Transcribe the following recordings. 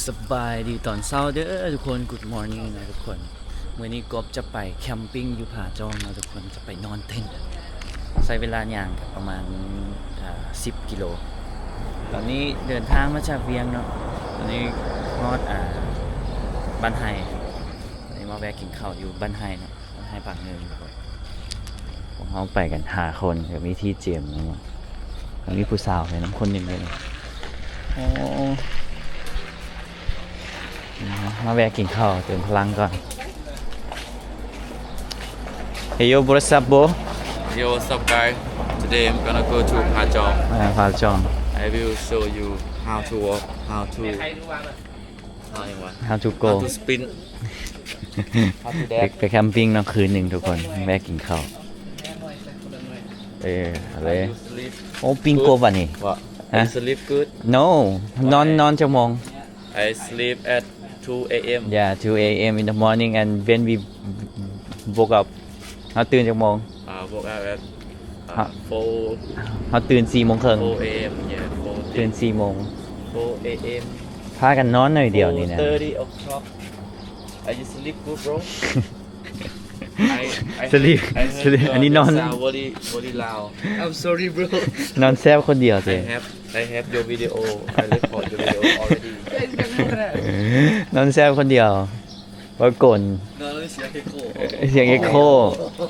สบายดีตอนเช้าเด้อทุกคน Good morning นะทุกคนมื้อนี้กบจะไปแคมปิ้งอยู่ผาจองนะทุกคนจะไปนอนเต็นท์ใช้เวลาย่างประมาณ10 กิโลตอนนี้เดินทางมาจากเวียงเนาะตอนนี้ฮอดบ้านไฮตอนนี้มาแวะกินข้าวอยู่บ้านไฮเนาะบ้านไฮปากเงินทุกคนพวกเราไปกัน5 คนกับมีที่เจมส์นะแล้วมีผู้สาวเลยน้ำคนหนึ่งเลยโอ้มาแวะกินข้าวเติมพลังก่อน Hey yo, what's up, bro? Yo, what's up, guys? Today I'm gonna go to Pajong. พาจอง I will show you how to walk, how to How to go how to spin, how to ไป dance. ไปแคมปิ้งเนาะคืนหนึ่งทุกคนแวะกินข้าวอะไร You sleep โอ้ปิ้งกบอ่ะนี่ what? Huh? You sleep good? No นอนชั่วโมง I sleep at 2 a.m. Yeah 2 a.m. in the morning and when we woke up เราตื่นจากโมง Woke up at Huh? 4 เราตื่น4 โมงครึ่ง a.m. Yeah, ตื่น4 โมง 4 a.m. พากันนอนหน่อยเดียวนี่นะ 4:30 o'clock. I just sleep good, bro. Sleep I heard Sleep your อันนี้นอน sound very loud. I'm sorry, bro. นอนแซบคนเดียวสิ I have your video. I record your video already. นอนแซบคนเดียวว่ากล นอนแล้วเสียงเอ็กโค เสียงเอ็กโค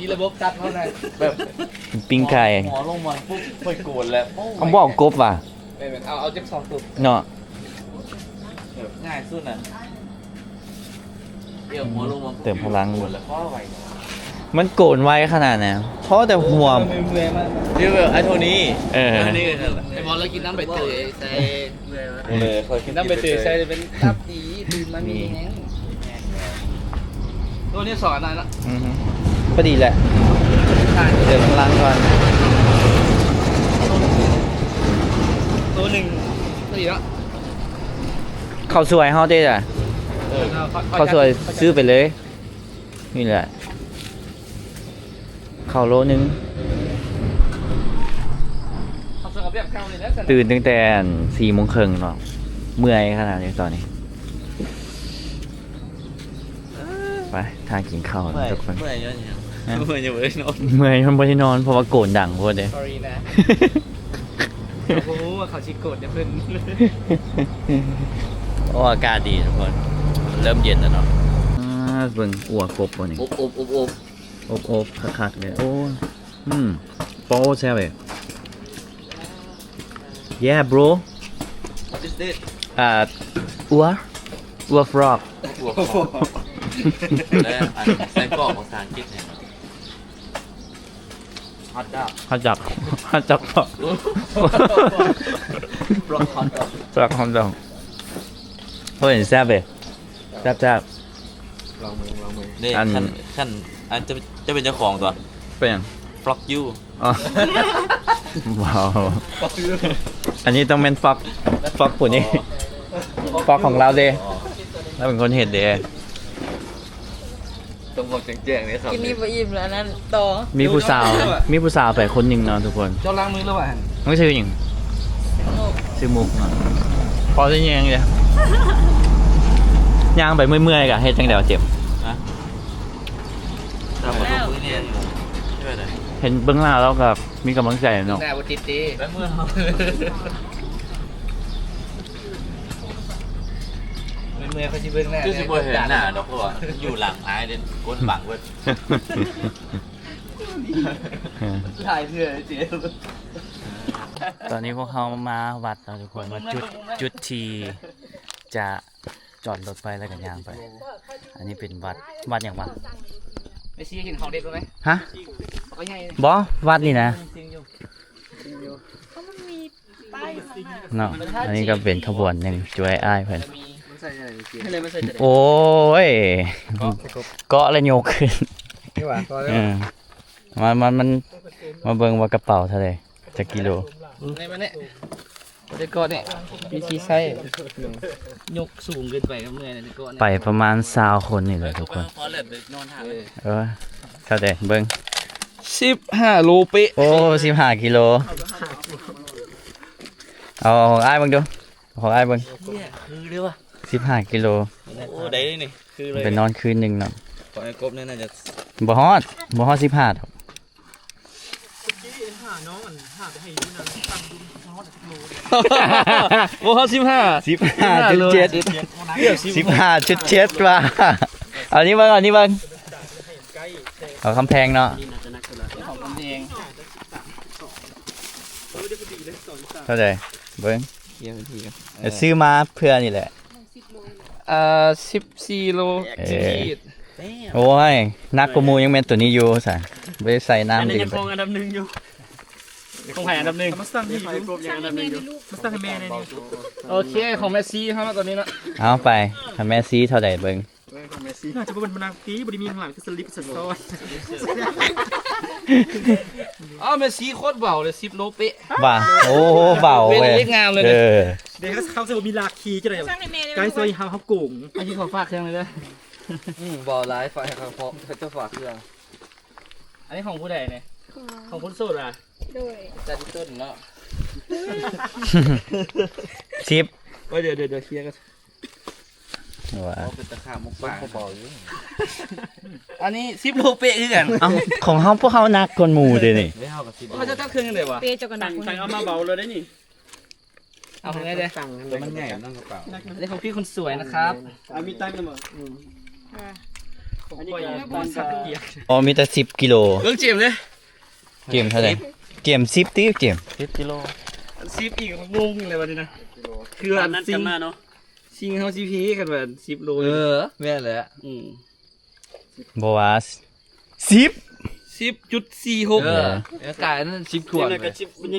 มีระบบตัดเท่านั้นแบบ ปิ้งไก่ หมอลงมาปุ๊บค่อยโกนแล้ว เขาบอกกบว่ะ เอาเจ็บสองตุก เนาะ ง่ายสุดน่ะเดี๋ยวหัวลงมา เติมพลัง โกนแล้วก็ไหว มันโกนไวขนาดไหนเพราะแต่หัว เดี๋ยวไอ้โทนี่ เออ ไอ้นี่ ไอ้บอลเรากินน้ำใบเตยใส่ เลยค่อย กินน้ำใบเตยใส่เป็นตับดีดื่มมันมีแห้งตัวนี้สอนอะไรนะ อือฮึก็ดีแหละเติมพลังก่อน ตัวหนึ่งตัวอีกแล้ว ข้าวสวยเฮาเด้จ้ะข้าวสวยซื้อไปเลย นี่แหละข้าวโลนึง เขาสอนกับแบบข้าวเลยนะ ตื่นตั้งแต่4 โมงครึ่งเนาะเมื่อยขนาดนี้ตอนนี้ ไปทางกินข้าวนะทุกคน เมื่อยเยอะๆเมื่อยยังไม่ได้นอน เมื่อยมันไม่ได้นอนเพราะว่าโกนดังโพดเลย สอรี่นะโอ้โหเขาชิโกดเนี่ยเพิ่น โอ้อากาศดีทุกคนเริ่มเย็นแล้วเนาะเบิ่งอัวกบวันนี้ อบคักๆเลยโอ้โป้แซ่บเลย yeah bro What is this อัวฟรอก และอันไส้กรอกภาษาอังกฤษเนี่ยฮอตดอก ฮัจจักฟรอก บล็อกฮอตดอก ฟรอกฮอตดอกเฮ้ยแซ่บเลยแซ่บ ลองมือนี่ อัน ขั้นอันจะเป็นเจ้าของตัว เป็นยัง ฟล็อกยู อ๋อว้าวอันนี้ต้องเป็นฟอกปุ่นนี่ฟอกของเราเด้เราเป็นคนเห็นเด้ ต้องบอกแจ้งๆนี่ครับ กินนี่ไปอิ่มแล้วนั่นต่อ มีผู้สาวไปคนหนึ่งเนาะทุกคน เจ้าล้างมือแล้วว่ะ ไม่ชื่ออย่างชื่อมุกเนาะพอจะยังเลยย่างไปเมื่อยๆกะเฮ็ดจังเดียวเจ็บ เราบอกมือเนี่ยใช่ไหม เห็นเบื้องหน้าแล้วก็มีกำลังใจเนาะ หน้าบติดดี แล้วเมื่อเขา เมื่อเขาชิเบิ้งหน้า ชื่อสิบเห็นหน้าดอกว่าอยู่หลังท้ายเด่นก้นบังเว้ย ถ่ายเพื่อเจ๊ ตอนนี้พวกเขามาวัดเราทุกคนมาจุดที่จะจอดรถไปแล้วกันยางไป อันนี้เป็นวัดอย่างวัด ไม่ชี้กินของเด็ดรู้ไหม ฮะ ก็ใหญ่ บอวัดนี่นะ จริงอยู่ เพราะมันมีป้ายอยู่ข้างหน้า เนาะอันนี้ก็เป็นขบวนหนึ่งช่วยอ้ายเพิ่น ให้เลยมาใส่จะได้ โอ้ยเกาะแล้วโยกขึ้น นี่หว่าก็ เออมาเบิ่งว่ากระเป๋าเท่าไหร่จะกิโล ในมันเนี่ยเด็กก้อนเนี่ยมีชี้ไส้ยกสูงเกินไปกับเมื่อยเนี่ยเด็กก้อน ไปประมาณ20 คนนี่เลยทุกคน พอเล็บนอนหา เข้าใจเบิ่ง 15 โลเป๊ะ โอ้15 กิโลเอาของอ้ายเบิ่งดูของอ้ายเบิ่ง เนี่ยคือเรียกว่า 15กิโล โอ้ได้นี่คือเลย ไปนอนคืนหนึงเนาะ ขอไอ้กบนี่น่าจะ บ่ฮอด15ดอก โอ้15 15.7 15.7ว่าเอานี่เบิ่งเอาคำแพงเนาะ ของกำแพง เท่าไหร่เบิ่ง เยี่ยมทีครับ เดี๋ยวซื้อมาเพื่อนี่แหละ 14โล เออ โอ้ยนักกว่าหมูยังแม่นตัวนี้อยู่ซะบ่ได้ใส่น้ำดื่มไป ของไผ่อันดับหนึ่ง สร้างให้แม่ในลูก สร้างให้แม่ในนี้โอเคของแมสซี่ครับตอนนี้นะ เอาไปถ้าแม่ซีเท่าใดเบิ่ง น่าจะเป็นบรรณาปีบริมีข้างหลังคือสลิปสซอย อ๋อแมสซี่โคตรเบาเลย10โลเป๊ะ ว่าโอ้เบาเว้ย เป็นเล็กงามเลยนะ เดี๋ยวเขาจะมีลาคีจะได้ สร้างในเมย์ ไกด์ซอยเฮาเขาโก่ง อันนี้ขอฝากเครื่องเลยด้วยเบาไลฟ์ไฟครับเพราะเขาจะฝากเครื่องอันนี้ของผู้ใดเนี่ยของคุณสุดอ่ะ ด้วย จัดต้นเนาะ ชิป เดี๋ยวเคลียร์กัน ว่า เป็นตะขาบมุกปากเบาอยู่อันนี้10โลเป๊ะคือกัน เอ้าของเฮาพวกเฮานักกว่าหมู่เด้นี่ ไม่เท่ากับ10เขาจะจัดเครื่องยังไงวะ เปย์เจ้ากันหนัก ใครเอามาเบาเลยได้นี่ เอาไงเด้ ตัวมันใหญ่นั่งกระเป๋า อันนี้ของพี่คนสวยนะครับ มีตังค์กันมั้งอันนี้ก็ตังค์สักเกียร์ อ๋อมีแต่10กิโล เรื่องเจมเลย เกมเท่าไหร่เกม10ติเกม 10 กิโล10อีกงงเลยวันนี้นะคืออันซิงเนาะซิงเฮาซีพีกันแบบ10โลแม่นเลยบ่ว่า10 10.46กายนั่น10ขวด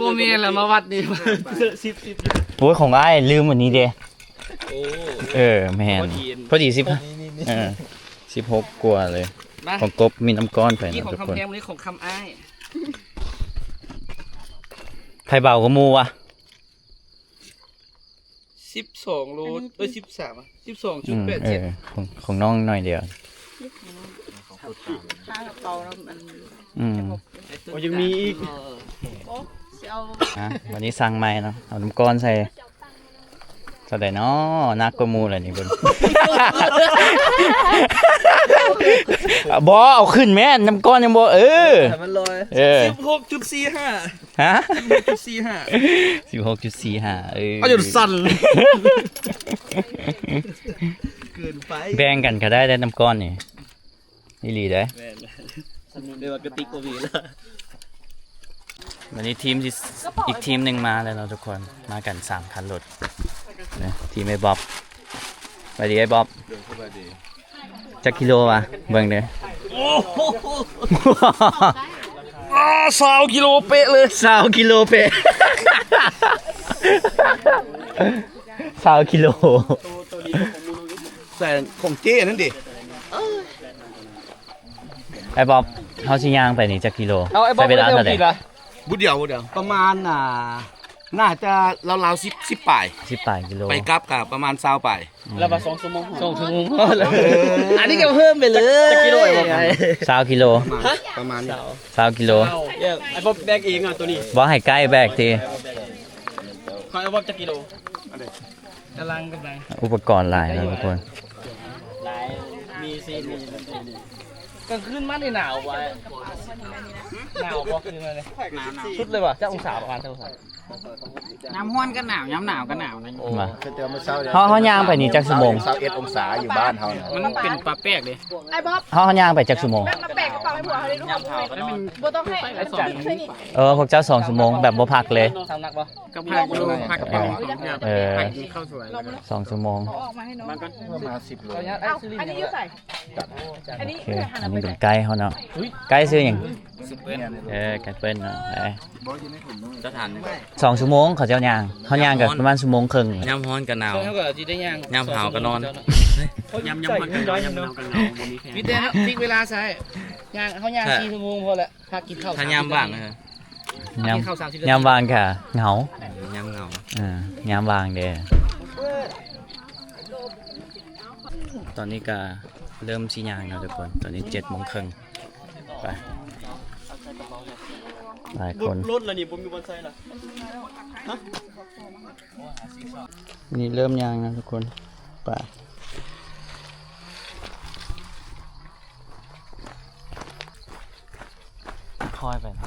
โมเมนแล้วมาวัดนี่10 โอ้ยของอ้ายลืมวันนี้เด้ โอ้ แม่นพอดี1016กว่าเลย มา ของกบมีน้ำก้อนไป นี่ นะ ของ ทุก คำ คน แพงนี่ของคำอ้าย ไผเบากว่าหมู่วะ 12โล13อ่ะ อืม 12.87 ของน้องหน่อยเดียว ข้างกับเปาแล้วมัน อืม ยังมีอีก เอา วันนี้สั่งใหม่เนาะเอาน้ำก้อนใส่เท่าใดเนาะนักกว่าหมู่เลยนี่เบิ่ง บ่เอาขึ้นแม่น้ำก้อนยังบ่แต่มันลอย 16.45 ฮะ 16.45 16.45เอาจนสั่นเกินไป แบ่งกันก็ได้น้ำก้อนนี่อีหลีเด้อ เดี๋ยวกระติกโอวีแล้ว วันนี้ทีมที่อีกทีมหนึงมาแล้วเราะทุกคนมากัน3คันรถนะทีมไอ้บ๊อบไปดีไอ้บ๊อบจักกิโลวะเบิ่งเด้อ โอ้โห20กิโลเป๊ะเลย 20กิโลเป๊ะ20กิโล แต่ของเจ้นั่นดิ ไอ้บ๊อบเฮาสิย่างไปนี่จักกิโล เอาไอ้บ๊อบ ใช้เวลาเท่าใด บุดเดียวประมาณน่าจะราวๆ10ป่าย 18กิโล ไปกลับกับประมาณ20ป่ายแล้วมา2 ชั่วโมงพอแล้วอันนี้ก็เพิ่มไปเลยจะกิโลไอ้บ๊อบ 20กิโล ประมาณนี้ 20กิโล ไอ้บ๊อบแบกเองอ่ะตัวนี้ บ่ให้ใกล้แบกที ขอไอ้บ๊อบจะกิโล กำลัง อุปกรณ์หลายนะทุกคน มีซีนมี กลางคืนมันได้หนาวไว้หนาวพอคืนมาเลยชุดเลยว่ะเจ้าองศาประมาณเท่าไหร่ น้ำห้อนก็หนาวน้ำหนาวก็หนาวนะ มา เจอเมื่อเช้าเนี่ย เฮาย่างไปนี่จักชั่วโมง 21 องศาอยู่บ้านเขาเนี่ย มันเป็นปลาแป๊กเลย ไอ้บ๊อบ เฮาย่างไปจักชั่วโมง แม่มาแปะกระเป๋าให้ผัวเขาเลยลูกของมึงบ่ต้องให้ไอ้สองให้นี่ พวกเจ้า2ชั่วโมงแบบบ่พักเลย ทำหนักปะ กับผักอยู่ผักเป่า ผักกินข้าวสวย 2ชั่วโมง เอาออกมาให้น้อง ประมาณ10 โล เอาเนี้ย เอาอันนี้ยูใส่อันนี้ โอเค หัน อัน ไป นี้ ไหน เป็นไก่เขาเนาะไก่ซื้ออย่างไก่เปิ้ลเนาะไป จะทาน 2ชั่วโมงเขาเจ้าย่างเขาย่างกับประมาณชั่วโมงครึ่ง ยำฮ้อนกับหนาว เท่ากับที่ได้ย่าง ยำหาวก็นอน ยำมันกันน้อยยำนอนกันเนามีแค่ พี่เต้ครับฟิกเวลาใช่ย่างเขาย่าง4 ชั่วโมงพอละพักกินข้าว ถ้ายำบ้างนะ ยำยำวางค่ะเหงาย ำเหงา ยำวางเด้อตอนนี้ก็เริ่มสิย่างแล้วทุกคนตอนนี้7 โมงครึ่งไปหลายคน รถละนี่ผมมีบอลไซค์ละ นี่เริ่มย่างนะทุกคน ไปค่อยไปนะ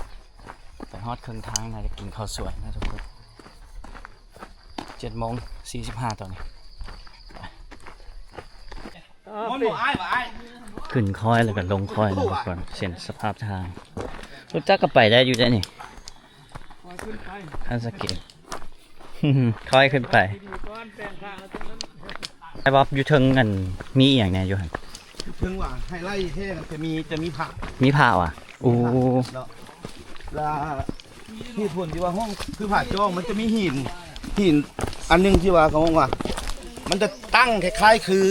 ไปฮอดครึ่งทางนะจะกินข้าวสวยนะทุกคน7:45ตอนนี้ขึ้นค่อยแล้วก็ลงค่อยนะทุกคนเส้นสภาพทางรู้จักก็ไปได้อยู่ได้นี่ขั้นสเกต ค่อยขึ้นไปไอ้บ๊อบอยู่เทิงกันมีอีกอย่างไงอยู่หัน ถึงว่าไฮไลท์แท้จะมีผัก มีผ้าว่ะโอ้ แล้วที่ผลที่ว่าห้องคือผาจ้องมันจะมีหินอันนึงที่ว่าเขาบอกว่า มันจะตั้งคล้ายๆคือ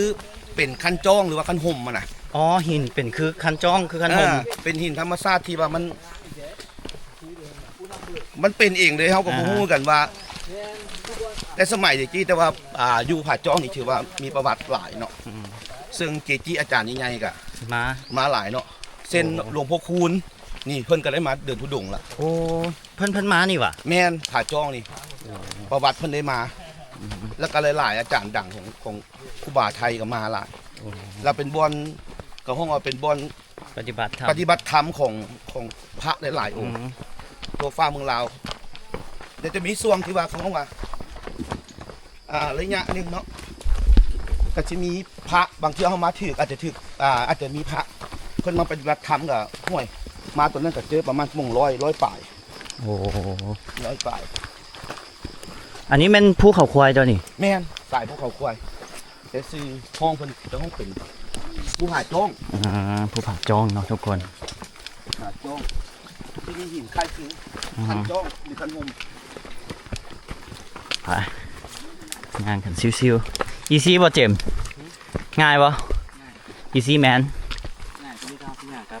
เป็นคันจ้องหรือว่าคันห่มมันน่ะ อ๋อหินเป็นคือคันจ้องคือคันห่ม เป็นหินธรรมชาติที่ว่ามันเป็นเองเลยเขาก็บ่ฮู้กันว่าแต่สมัยเด็กกี้แต่ว่าอยู่ผาจ้องนี่ถือว่ามีประวัติหลายเนาะซึ่งเกจิอาจารย์ใหญ่ๆก็ มาหลายเนาะเส้นหลวงพ่อคูณนี่เพิ่นก็ได้มาเดินทุดงค์ละ โอ้เพิ่นมานี่ว่ะ แม่นผาจ้องนี่ประวัติเพิ่นได้มา แล้วก็หลายๆอาจารย์ดังของครูบาไทยก็มาหลายแล้วเป็นบ่อนก็ห้องว่าเป็นบ่อน ปฏิบัติธรรม ปฏิบัติธรรมของพระหลายๆองค์ตัวฟ้าเมืองลาวเดี๋ยวจะมีส่วงที่ว่าเขาบอกว่าระยะหนึงเนาะก็จะมีพระบางเที่ยวเขามาถึกอาจจะมีพระเพิ่นมาปฏิบัติธรรมกับห่วยมาตัวนั้นก็เจอประมาณ100ป่าย โอ้ 100ป่าย อันนี้มันภูเขาควายตัวนี่ แม่นสายภูเขาควายแต่ซื้อห้องเพิ่นจะห้องเป็นภูผาจ้อง ภูผาจ้องเนาะทุกคน ผาจ้องที่มีหินคล้ายคือคันจ้องหรือคันห่ม ไปงานกันซิวๆอีซี่บ่เจมง่ายบ่อีซี่แมน ง่ายที่ทำง่ายครับ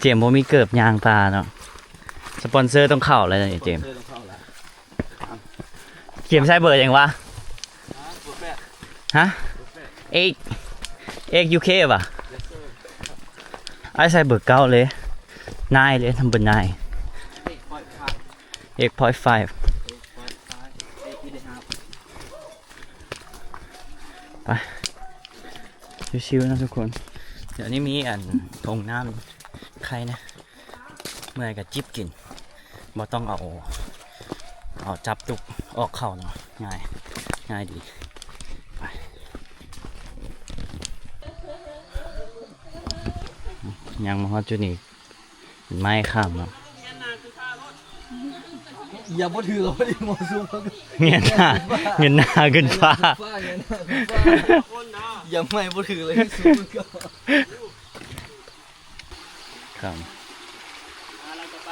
เจมบ่มีเกิบยางตาเนาะสปอนเซอร์ต้องเข้าเลยนี่เจมเจมใช้เบอร์ยังวะฮะเอกยูเคป่ะไอ้ใส่เบอร์9เลย9เลยทำเบอร์9 8.5 ไปชิวๆนะทุกคน เดี๋ยวนี้มีทงน้ำใครนะเมื่อยกับจิบกินบ่ต้องเอาจับตุกออกเข่าเนาะง่ายดีไปยังมาฮอดจุดนี้ไม่ข้ามเนาะ อย่าบ่ถือเราบ่ได้มอซูม เงินหน้าขึ้นฟ้า อย่าไม่บ่ถือเลยซูมก็ ครับ อะไรต่อไป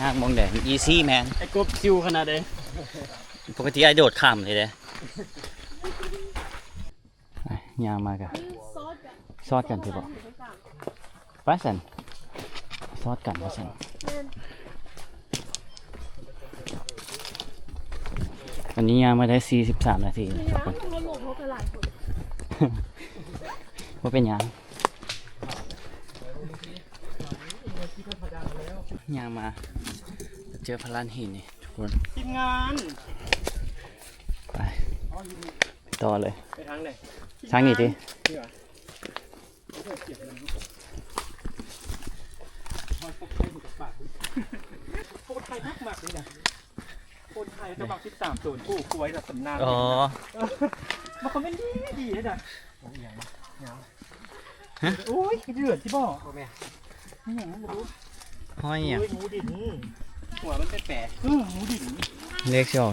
ยากมองแดง easy man ไอ้กบซิวขนาดใด ปกติไอ้โดดข้ามเลยเด้ยางมากะซอดกันที่บอกไปสันซอดกันไปสันวันนี้ยางมาได้43 นาทีครับว่าเป็นยางยางมาเจอพลานหินนี่ทุกคน ทีมงาน ไปต่อเลย ไปทางไหน ทางนี้ดิ โคตรไทยมากเลยนะโคตรไทยจะบอก13ศูนย์ผู้ป่วยแบบตำนาน อ๋อ มันคอมเมนต์ดีเลยนะโอ้ยเดือดที่บอกแม่นี่อย่างนั้นรู้ ห้อยอ่ะ หมูดิน หัวมันแปลก หมูดิน เรียกช่อง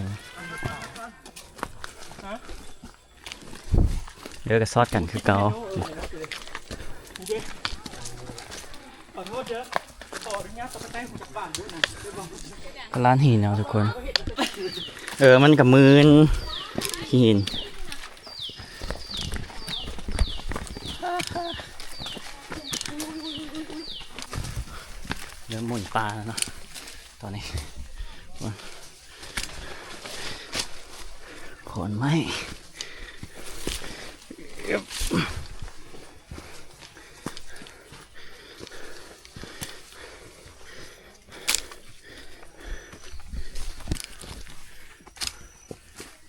เดี๋ยวก็ซอดกันคือเก่า ขอโทษเยอะขออนุญาตตะแตงของจากบ้านด้วยนะ ร้านหินเอาทุกคน มันกับมืนหินเริ่มหมุนปลาแล้วเนาะตอนนี้ขอนไม้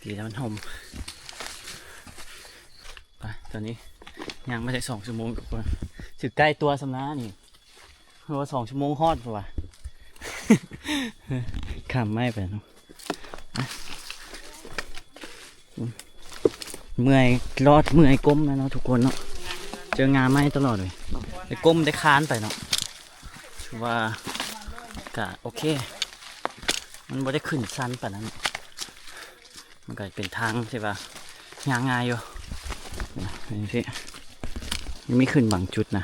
ดีแล้วมันห่มไปตอนนี้ยังไม่ได้2 ชั่วโมงทุกคนถึงใกล้ตัวสำนักนี่เพราะว่า2 ชั่วโมงฮอดป่ะวะ ข้ามไม่ไปเนาะเมื่อยรอดเมื่อยก้มนะเนาะทุกคนเนาะเจองานไม่ตลอดเลยได้ก้มได้ค้านไปเนาะถือว่ากะโอเคมันไม่ได้ขึ้นชันปะนั้นมันก็เป็นทางใช่ปะยางง่ายอยู่นี่สิยังไม่ขึ้นบางจุดนะ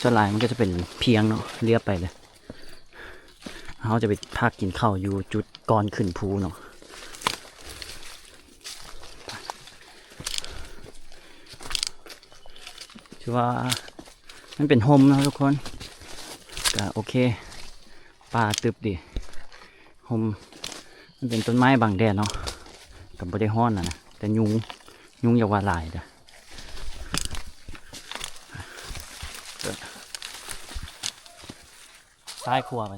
ส่วนหลายมันก็จะเป็นเพียงเนาะเรียบไปเลยเขาจะไปพักกินข้าวอยู่จุดก่อนขึ้นภูเนาะถือว่ามันเป็นโฮมนะทุกคนก็โอเคป่าตึบดีโฮมมันเป็นต้นไม้บังแดดเนาะกับบ่ได้ฮ้อนนะแต่ยุงอย่าว่าหลายเด้อซ้ายครัวไป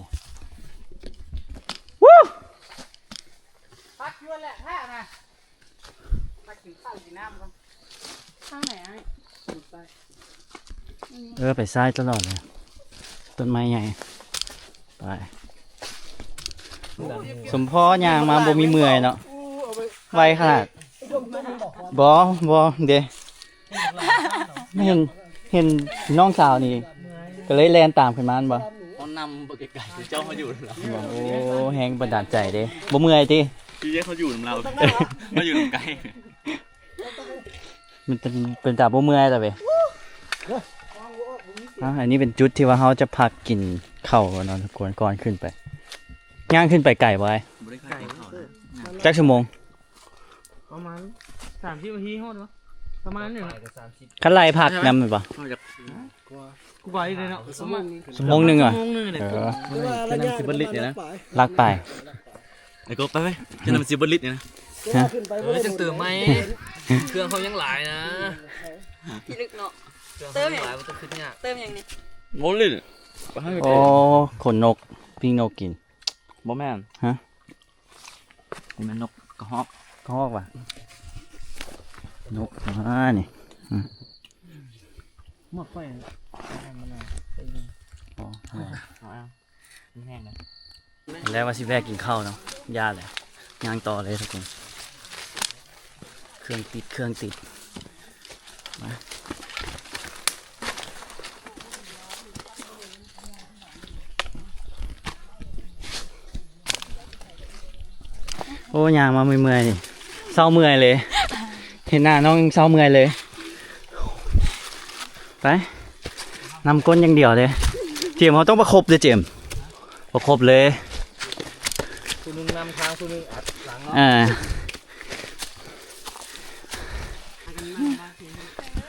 วู้ พักชวนแหละท่านะมากินข้าวกินน้ำก่อน ข้างไหนอ่ะ ไปซ้ายตลอดเลยต้นไม้ใหญ่ไปสมพ่อยางมาบ่มีเมื่อยเนาะไวขนาดบ่เด้เห็นน้องสาวนี่ก็เลยแลนตามขึ้นมาบ่ ต้องนำไกลๆเจ้ามาอยู่แล้ว โอ้แฮงบันดาลใจเด้บ่เมื่อยติ พี่เจ้าเขาอยู่กับเรา มาอยู่ไกล มันเป็นตาบ่เมื่อยแต่เว้ยอันนี้เป็นจุดที่ว่าเขาจะพักกินข้าวกันเนาะทุกคนก่อนขึ้นไปย่างขึ้นไปไก่ไว้ บริการเขานะ จักชั่วโมง ประมาณ30 นาทีฮอดวะประมาณนี้ คันไล่พักนำแม่นบ่ เขาจะ กูไปเลยเนาะสมอง ชั่วโมงหนึงอ่ะ ชั่วโมงนึงเนี่ย จะนำ10 ลิตรเนี่ยนะ ลักไป ไอ้ก็ไปจะนำ10 ลิตรเนี่ยนะ จังตื่นไหมเครื่องเขายังหลายนะ พี่ลึกเนาะ เติมหลายมันจะขึ้นยาก เติมอย่างนี้ โมลิตร โอ้ขนนกปิ้งนกกิน บ่แม่น ฮะ นี่มันนกกระหอก ก็ฮอกว่ะนกนี่ หมดไป อ๋อ แห้งเลย แล้วว่าสิแวะกินข้าวเนาะย่าเลยย่างต่อเลยทุกคนเครื่องติดมาโอ้ยางมาเมื่อยๆนี่เศร้าเมื่อยเลย เห็นหน้าน้องเศร้าเมื่อยเลยไปนำก้นอย่างเดียวเลยเจมส์เขาต้องประคบเลยเจมส์ประคบเลย คุณนึงนำทางคุณนึงอัดหลัง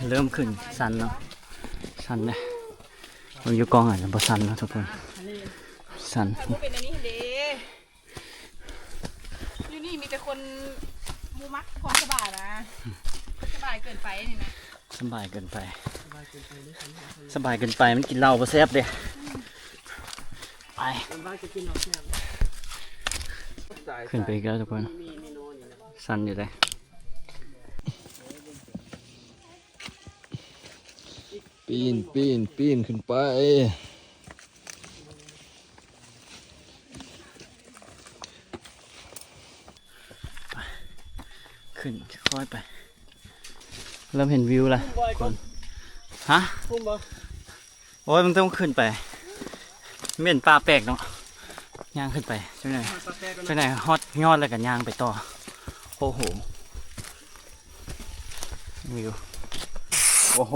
เริ่มขึ้นสันเนาะสันเลยผมอยู่กองอาจจะบ่สันเนาะทุกคนสัน ถ้าเป็นอันนี้เด้อยู่นี่มีแต่คนมูมักความสบายนะสบายเกินไปนี่นะ สบายเกินไปสบายเกินไปมันกินเหล้าบ่แซ่บเด้ไปขึ้นไปอีกแล้วทุกคนสันอยู่เลย ปีนขึ้นไป ขึ้นค่อยไปเริ่มเห็นวิวแล้วคนฮะโอ้ยมันต้องขึ้นไปไม่เห็นปลาแปลกเนาะย่างขึ้นไปจังไหนฮอตยอดแล้วกันย่างไปต่อโอ้โหวิวโอ้โห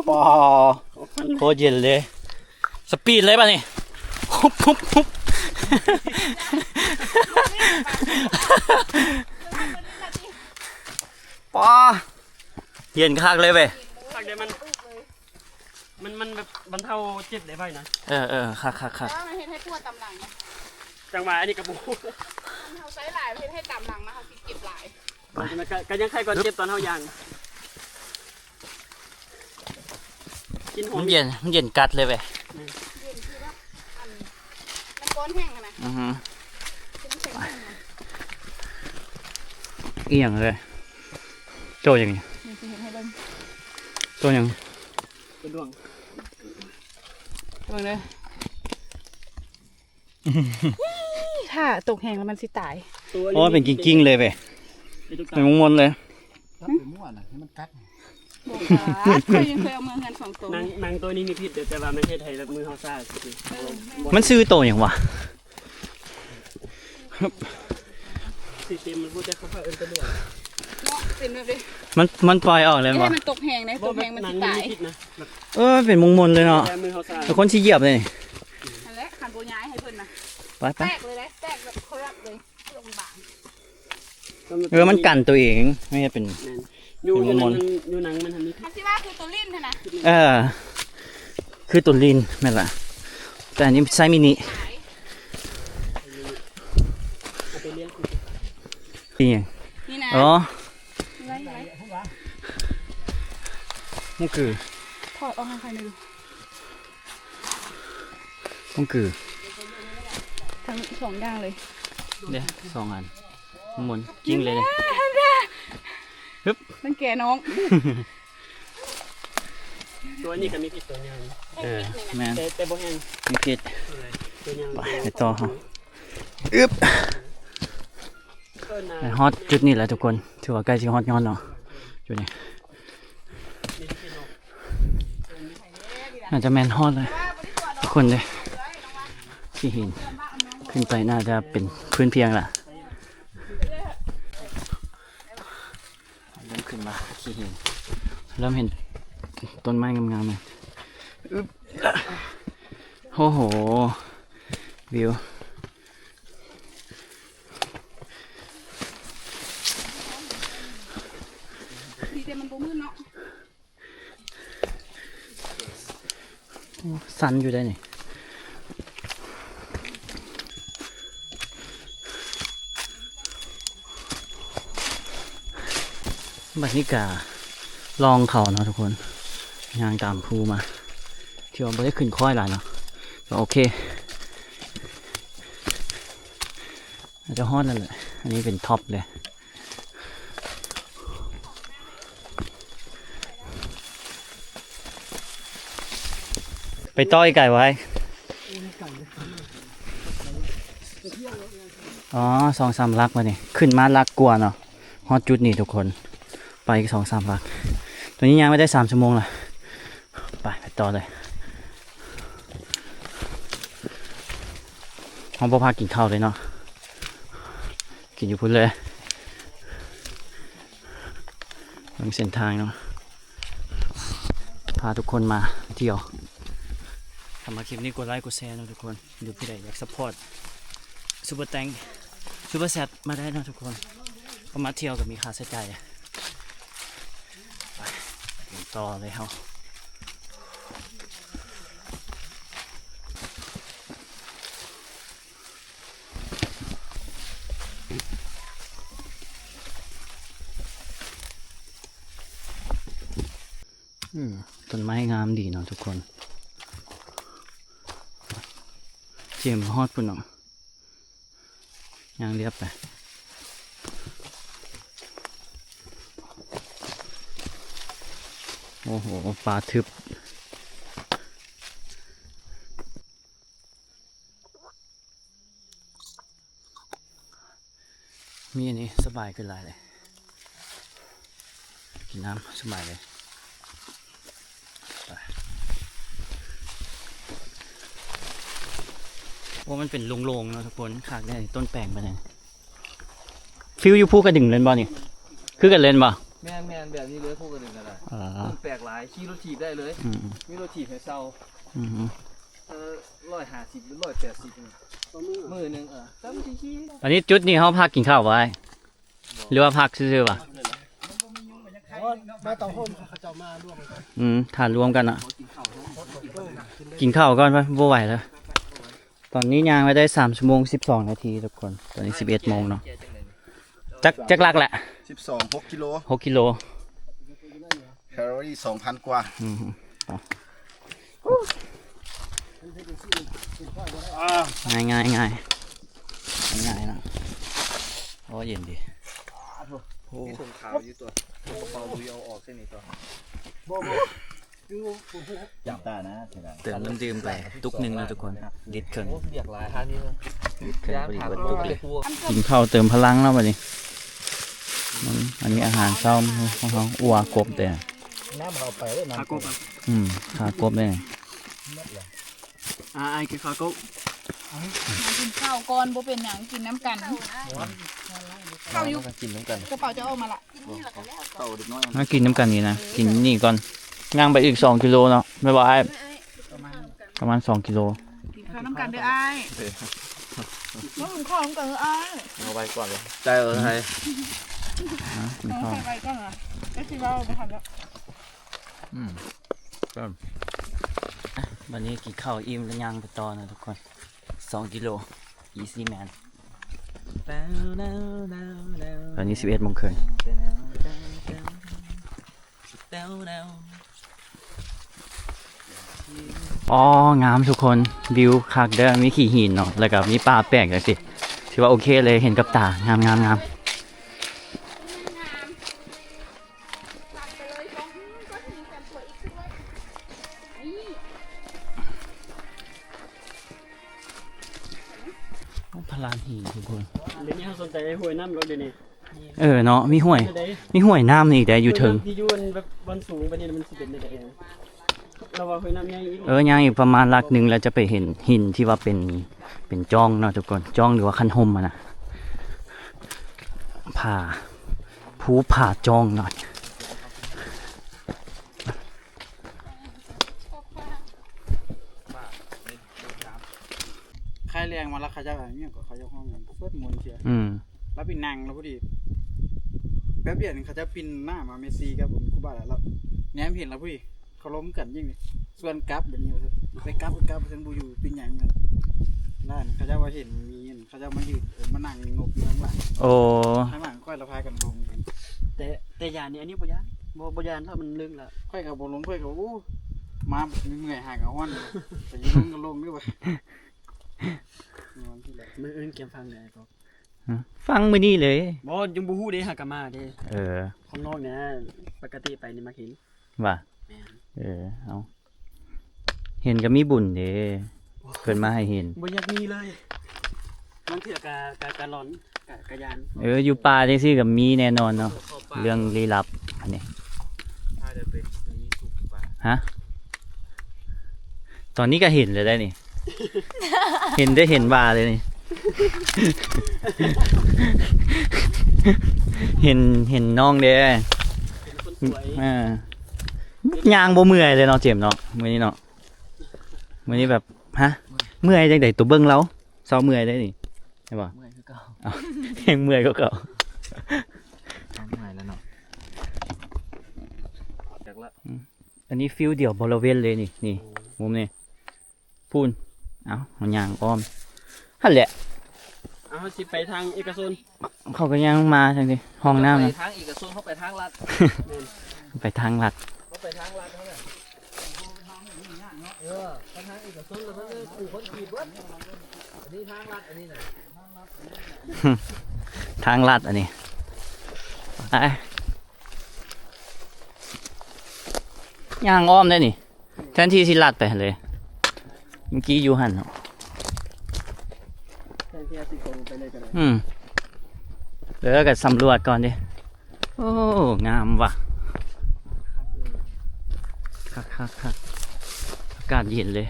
ปอโคตรเย็นเลยสปีดเลยป่ะนี่ฮุบปอเย็นคักเลยเว้ย คักได้มันแบบบรรเทาเจ็บได้ไปนะ คัก แล้วมันเห็นให้ปวดตำหลังนะ จังหวะอันนี้กระปู มันเขาใช้หลายเห็นให้ตำหลังนะเขาสิเก็บหลาย กันยังใครก่อนเจ็บตอนเฮายางกินหอ มั ม นเย็นกัดเลยเว้ย น้ำก้อนแห้งนะ อือฮึ เป็นน้ำแข็งแห้งนะ อีหยังเลยโจอย่างนี้ นี่สิเห็นให้เบิ่ง โจอย่าง เป็นดวง เบิ่งเลยถ้าตกแห้งแล้วมันสิตาย โอ้เป็นกิ้งๆเลยไปเป็นมนๆเลย ถ้าเป็นมั่วน่ะให้มันกัด บอกว่าเคยยังเคยเอามือเงิน2ตัวน างตัวนี้มีพิษเดี๋ยวแต่ว่าไม่ใช่ไทยแบบมือเฮาซ่าสิ มันซื้อโตอย่างวะ สิเต็มมันพูดจะเขาเอิ้นเป็นดวง เนาะเป็นแบบนี้ มันปล่อยออกเลย ให้ วะ มันตกแห้งนะตกแห้งมันสิ นาง ตาย มีพิษนะแบบ เป็นมนๆเลยเนาะ แต่มือเฮาซ่า แต่คนชี้เหยียบเลย นั่นแหละขันโบย้ายให้เพิ่นนะ ไป แตกเลยนะแตกแบบเขารับเลยลงบาง มันกันตัวเองไม่ใช่เป็น อยู่นางอยู่นางมันทำนี้ คันที่ว่าคือตัวลิ้นนะ คือตุลินแม่นละแต่อันนี้ไซส์มินิ เอาไปเลี้ยง นี่ นี่นะ อ๋อ ไร มันคือ ถอดออกทางใครไม่รู้ มันคือ ทั้งสองด้านเลย เดี๋ยว2 อันมนกิ้งเลยเลย มันแก่น้อง ตัวนี้ก็มีพิษตัวยัง แม่น แต่บ่แห้ง มีพิษ ตัวยัง ไปต่อเฮาอึ๊บไปฮอตจุดนี้แหละทุกคนถือว่าใกล้สิฮอตย้อนเนาะจุดนี้น่าจะแมนฮอตเลยทุกคนเลยที่เห็นขึ้นไปน่าจะเป็นพื้นเพียงล่ะเริ่มขึ้นมาที่เห็นเริ่มเห็นต้นไม้งามๆเลยอึ๊บโอ้โหวิวดีแต่มันบ่มืดเนาะ สันอยู่ได้นี่บัดนี้กาลองเขาเนาะทุกคนยางตามภูมาที่ว่าไม่ได้ขึ้นค่อยหลายเนาะก็โอเคอาจจะฮอดนั่นแหละอันนี้เป็นท็อปเลยไปต้อยไก่ไว้อ๋อ2-3 ลักมาเนี่ยขึ้นมาลักกลัวเนาะฮอตจุดนี่ทุกคนไปอีก2-3 ลักตอนนี้ยังไม่ได้3 ชั่วโมงเลยไปต่อเลยห้องพ่อพากินข้าวเลยเนาะกินอยู่พุ่นเลยบางเส้นทางเนาะพาทุกคนมาเที่ยวทำมาคลิปนี้กดไลค์กดแชร์นะทุกคนดูพี่ใดอยากซัพพอร์ตซูเปอร์แตงซูเปอร์แซดมาได้นะทุกคนก็มาเที่ยวกับมีค่าใช้จ่ายไปต่อเลยเฮาต้นไม้งามดีเนาะทุกคนเจียมฮอดปุ่นเนาะย่างเรียบไปโอ้โหป่าทึบมีอันนี้สบายขึ้นหลายเลยกินน้ำสบายเลยโอ้มันเป็นโล่งๆเนาะทุกคนขากได้ต้นแปลงไปเลยฟิวอยู่ภูกระดึงเล่นบ่นี่คือกันเล่นบ่ แม่นแบบนี้เลยพวกกันหนึ่งกันละต้นแปลกหลายขี่รถถีบได้เลย มีรถถีบให้เศร้า150 หรือ 180มือหนึ่งตั้งที่ขี่ อันนี้จุดนี้เขาพักกินข้าวไว้หรือว่าพักซื่อๆป่ะ มาต่อโฮมเขาจะมาร่วม ทานรวมกันอ่ะกินข้าวก่อนไปบ่ไหวแล้วตอนนี้ย่างไปได้3 ชั่วโมง 12 นาทีทุกคนตอนนี้11 โมงเนาะจักลักแหละ 12 6 กิโล 6 กิโล แคลอรี่ 2,000 กว่า ง่ายๆนะโอ้เย็นดีโห มีถุงขาวอยู่ตัวกระเป๋าลุยเอาออกเส้นนี้ตัว จับตานะเถอะ เติมน้ำดื่มไปตุกหนึ่งนะทุกคนลิตรครึ่ง โอ้เบียกหลายทางนี้เลย ลิตรครึ่งพอดี ผ่าน เบิด โล ตุ ก ก เล เลย ย อัน กินข้าวเติมพลังแล้วบัดนี้อันนี้อาหารเช้าของเขาอัวกบแต่ น้ำเราไปเลยน้ำ ขากบอ่ะ ขากบได้ ไอ้กินขากบ มากินข้าวก่อนบ่เป็นหยังกินน้ำกันข้าวอยู่ กินเหมือนกัน กระเป๋าจะเอามาละ เต่าเด็กน้อย มากินน้ำกันนี่นะกินนี่ก่อนย่างไปอีก2 กิโลเนาะไม่บอกไอ้ประมาณ2 กิโล กินข้าวน้ำกันเด้ออ้ายมากินข้าวน้ำกันเด้ออ้าย เอาไปก่อนเลยใจเออไทย กิน เอา ข้าว ใส่ไปก่อนเหรอก็คือเราไปทำแล้ว วันนี้กินข้าวอิ่มแล้วย่างไปต่อนะทุกคน2 กิโล easy man ตอนนี้11 โมงครึ่งอ๋องามทุกคนวิวคักเด้อมีขี่หินเนาะแล้วก็มีป่าแปลกจังสิถือว่าโอเคเลยเห็นกับตางามตัดไปเลยสองก็ถึงกันสวยอีกด้วย พลานหินทุกคน เดี๋ยวนี้เขาสนใจไอ้ห้วยน้ำเราเดี๋ยวนี้ เนาะมีห้วยน้ำนี่แต่อยู่ถึง ที่ยูนแบบวันสูงไปนี่มันสิเป็นได้เองเราว่าห้วยน้ำยังอีก ย่างอีกประมาณลักหนึ่งแล้วจะไปเห็นหินที่ว่าเป็นจ้องเนาะทุกคนจ้องหรือว่าคันหมอะนะผ่าจ้องหน่อย ใครแรงมาแล้วเขาจะแบบนี้ก็เขาจะห้องเฟิร์สมนเชีย แล้วปินนางแล้วพอดีแป๊บเดียวนึงเขาจะปินหน้ามาเมซี่กับผมกูบ้าแล้วแหนมเห็นแล้วพอดีเขาล้มกันยิ่งเลยส่วนกราฟแบบนี้ไปกราฟเส้นบูอยู่ปินหยังกันด้านเขาจะว่าเห็นมีเขาจะมายืนมานั่งงบอยู่ข้างหลัง โอ้ ข้างหลังค่อยละพายกันลง แต่ยานนี่อันนี้บ่ยานบ่ยานแล้วมันลึกแล้ว ค่อยกับบลงค่อยกับโอ้มามีเมื่อยหายกับห้อนแต่ยังลงก็ลงด้วย มืออื่นเก็บฟังได้ก็ ฟังมือนี่เลย บ่ยังบ่ฮู้เด้หากะมาเด้ ข้าง นอกเนี่ยปกติไปนี่มาเห็น ว่าเอาเห็นก็มีบุญเด้เพิ่นมาให้เห็น บ่อยากมีเลยมันเถื่อกะร้อนกะยาน อยู่ป่าจังซี่ก็มีแน่นอนเนาะเรื่องลี้ลับอันนี้ ถ้าจะเป็นนี้สุกกว่า ฮะตอนนี้ก็เห็นเลยได้นี่ เห็นว่าเลยนี่ เห็นน้องเด้ คนสวย ยางบ่เมื่อยเลยเนาะเจมส์เนาะมื้อนี้เนาะมื้อนี้แบบเมื่อยจังได๋ตัวเบิ่งเราเซาเมื่อยได้นี่ใช่ป่ะ เมื่อยคือเก่า ยังเมื่อยก็เก่า เมื่อยแล้วเนาะจากละ อันนี้ฟิลเดี่ยวบริเวณเลยนี่มุมนี้พูนมันยางอ้อมหั่นแหละ เอาสิไปทางเอกชน เขาก็ยังมาจังดิห้องน้ำ ไป นะ ทางเอกชนเขาไปทางลัด ไปทางลัด เขาไปทางลัดเขาเนี่ยไปทางเอกชนแล้วมันขู่คนขีดวัดอันนี้ทางลัดอันนี้น่ะ ทางลัดอันนี้ไปย่างอ้อมได้นี่แทนที่สิลัดไปเลยเมื่อกี้อยู่หันเนาะ แทนที่จะสิโกไปเลยก็ได้ เดี๋ยวก็สำรวจก่อนดิโอ้งามว่ะคักอากาศเย็นเลย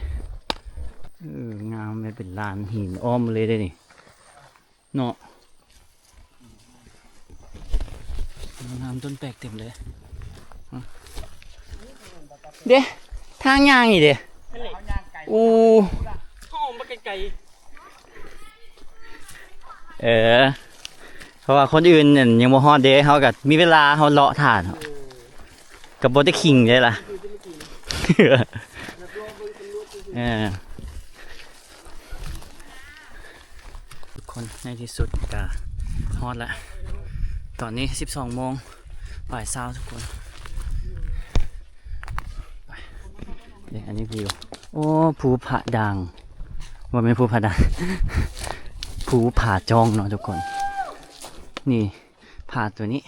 งามไม่เป็นลานหินอ้อมเลยได้นี่เนาะงามต้นแปลกเต็มเลยเด้ทางย่างอีเด้อู้ ห้องบ่ไกล เพราะว่าคนอื่นเนี่ยยังบ่ฮอดเด้เขาก็มีเวลาเขาเลาะถ่านกับบ่ได้คิงได้ล่ะ ทุกคนในที่สุดก็ฮอดแล้วตอนนี้12 โมงบ่ายเช้าทุกคนไปนี่อันนี้วิวโอ้ภูผาดังว่าไม่ภูผาดัง ภูผาจองเนาะทุกคนนี่ผาตัวนี้